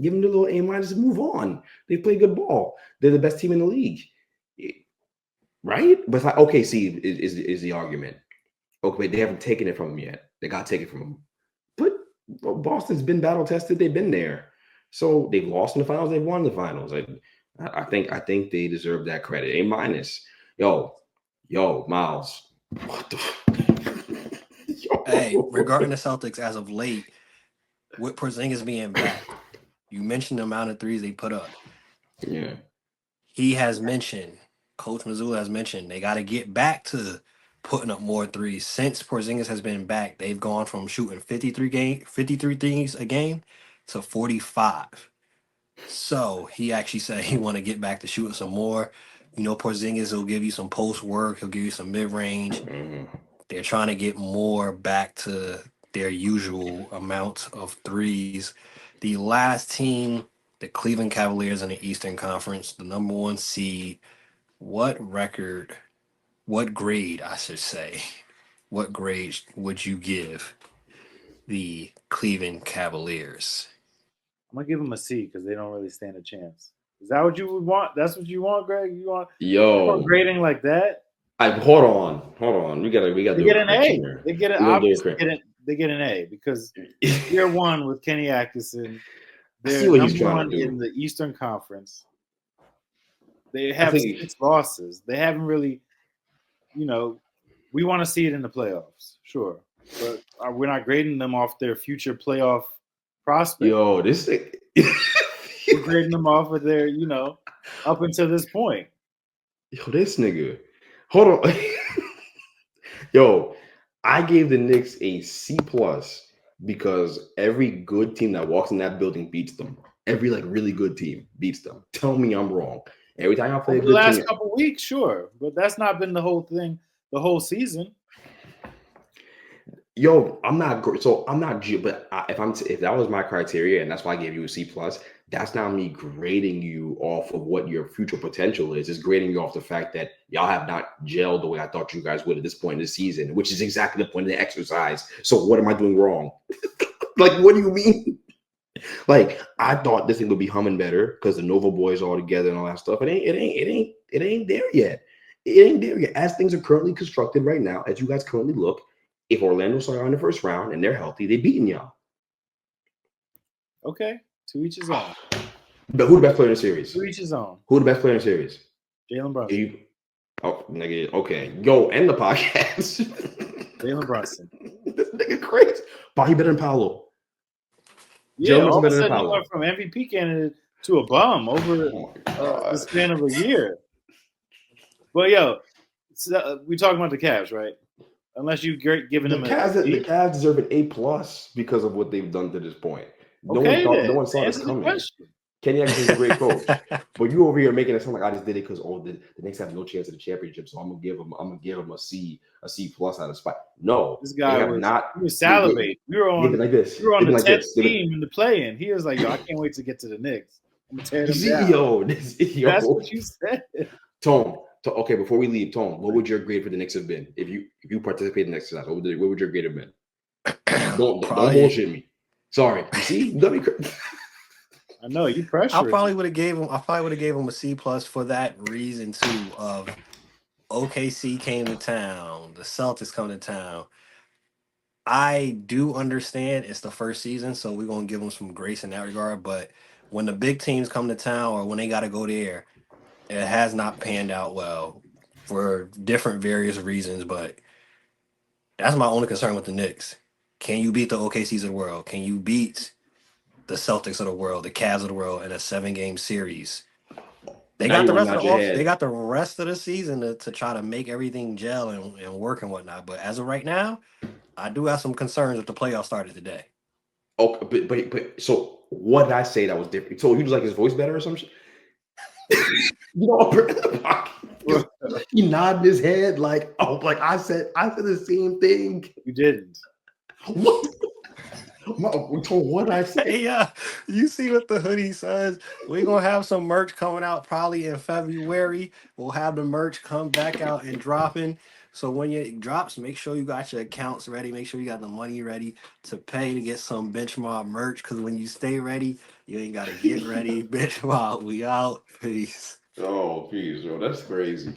Give them the little A minus and move on. They play good ball. They're the best team in the league. Right? But it's like, OKC is the argument. Okay, they haven't taken it from them yet. They got to take it from them. But Boston's been battle tested. They've been there. So they've lost in the finals. They've won the finals. I think they deserve that credit. A minus. Yo, Miles. What the? Hey, regarding the Celtics as of late, with Porzingis being back, you mentioned the amount of threes they put up. Yeah. He has mentioned, Coach Mazzulla has mentioned, they got to get back to putting up more threes. Since Porzingis has been back, they've gone from shooting 53 threes a game to 45. So he actually said he want to get back to shooting some more. You know, Porzingis will give you some post work. He'll give you some mid range. They're trying to get more back to their usual amount of threes. The last team, the Cleveland Cavaliers in the Eastern Conference, the number 1 seed. What grade, I should say, what grade would you give the Cleveland Cavaliers? I'm gonna give them a C because they don't really stand a chance. Is that what you would want? That's what you want, Greg? You want grading like that? Hold on. We gotta They get an A. here. They get an they get an A because year one with Kenny Atkinson, they're number 1 in the Eastern Conference. They have 6 losses. They haven't really, we want to see it in the playoffs, sure, but we're not grading them off their future playoff prospect. Yo, this thing. We're grading them off of their, up until this point. Yo, this nigga. Hold on. Yo, I gave the Knicks a C+ because every good team that walks in that building beats them. Every really good team beats them. Tell me I'm wrong. Every time I play a good team. The last couple weeks, sure, but that's not been the whole thing, the whole season. Yo, I'm not. So I'm not. But if that was my criteria, and that's why I gave you a C+, that's not me grading you off of what your future potential is. It's grading you off the fact that y'all have not gelled the way I thought you guys would at this point in the season, which is exactly the point of the exercise. So what am I doing wrong? What do you mean? I thought this thing would be humming better because the Nova boys all together and all that stuff. It ain't there yet. It ain't there yet. As things are currently constructed right now, as you guys currently look. If Orlando saw in the first round and they're healthy, they beating y'all. Okay, to each his own. But who the best player in the series? To each his own. Who the best player in the series? Jalen Brunson. Nigga, okay. Yo, end the podcast. Jalen Brunson. This nigga crazy. But he better than Paolo. Yeah, all of a sudden he went from MVP candidate to a bum over the span of a year. But yo, we talking about the Cavs, right? Unless you've given them the Cavs deserve an A+ because of what they've done to this point. No one saw this coming. Kenny Atkinson's a great coach, but you over here making it sound like I just did it because the Knicks have no chance at the championship, so I'm gonna give them a C+ out of spite. No, this guy was salivating. We were on like this. We were on the 10th team in the play-in. He was like, "Yo, I can't wait to get to the Knicks. I'm gonna tear them down." Yo, that's what you said. Tone. Okay, before we leave, Tone, what would your grade for the Knicks have been if you participated in the exercise? What would your grade have been? Don't bullshit me. Sorry, you see, I know you pressure. I probably would have gave him a C+ for that reason too. Of OKC came to town, the Celtics come to town. I do understand it's the first season, so we're gonna give them some grace in that regard. But when the big teams come to town or when they got to go there, it has not panned out well for different various reasons, but that's my only concern with the Knicks. Can you beat the OKCs of the world? Can you beat the Celtics of the world, the Cavs of the world in a 7-game series? They got the rest of the season to try to make everything gel and work and whatnot. But as of right now, I do have some concerns if the playoffs started today. Okay, but so what did I say that was different? So you just like his voice better or something? He nodded his head like I said the same thing. You didn't. What? What did I say? Yeah, you see what the hoodie says. We're gonna have some merch coming out probably in February. We'll have the merch come back out and dropping. So when it drops, make sure you got your accounts ready. Make sure you got the money ready to pay to get some Bench Mob merch. Because when you stay ready, you ain't got to get ready. Bench Mob, we out. Peace. Oh, peace, bro. That's crazy.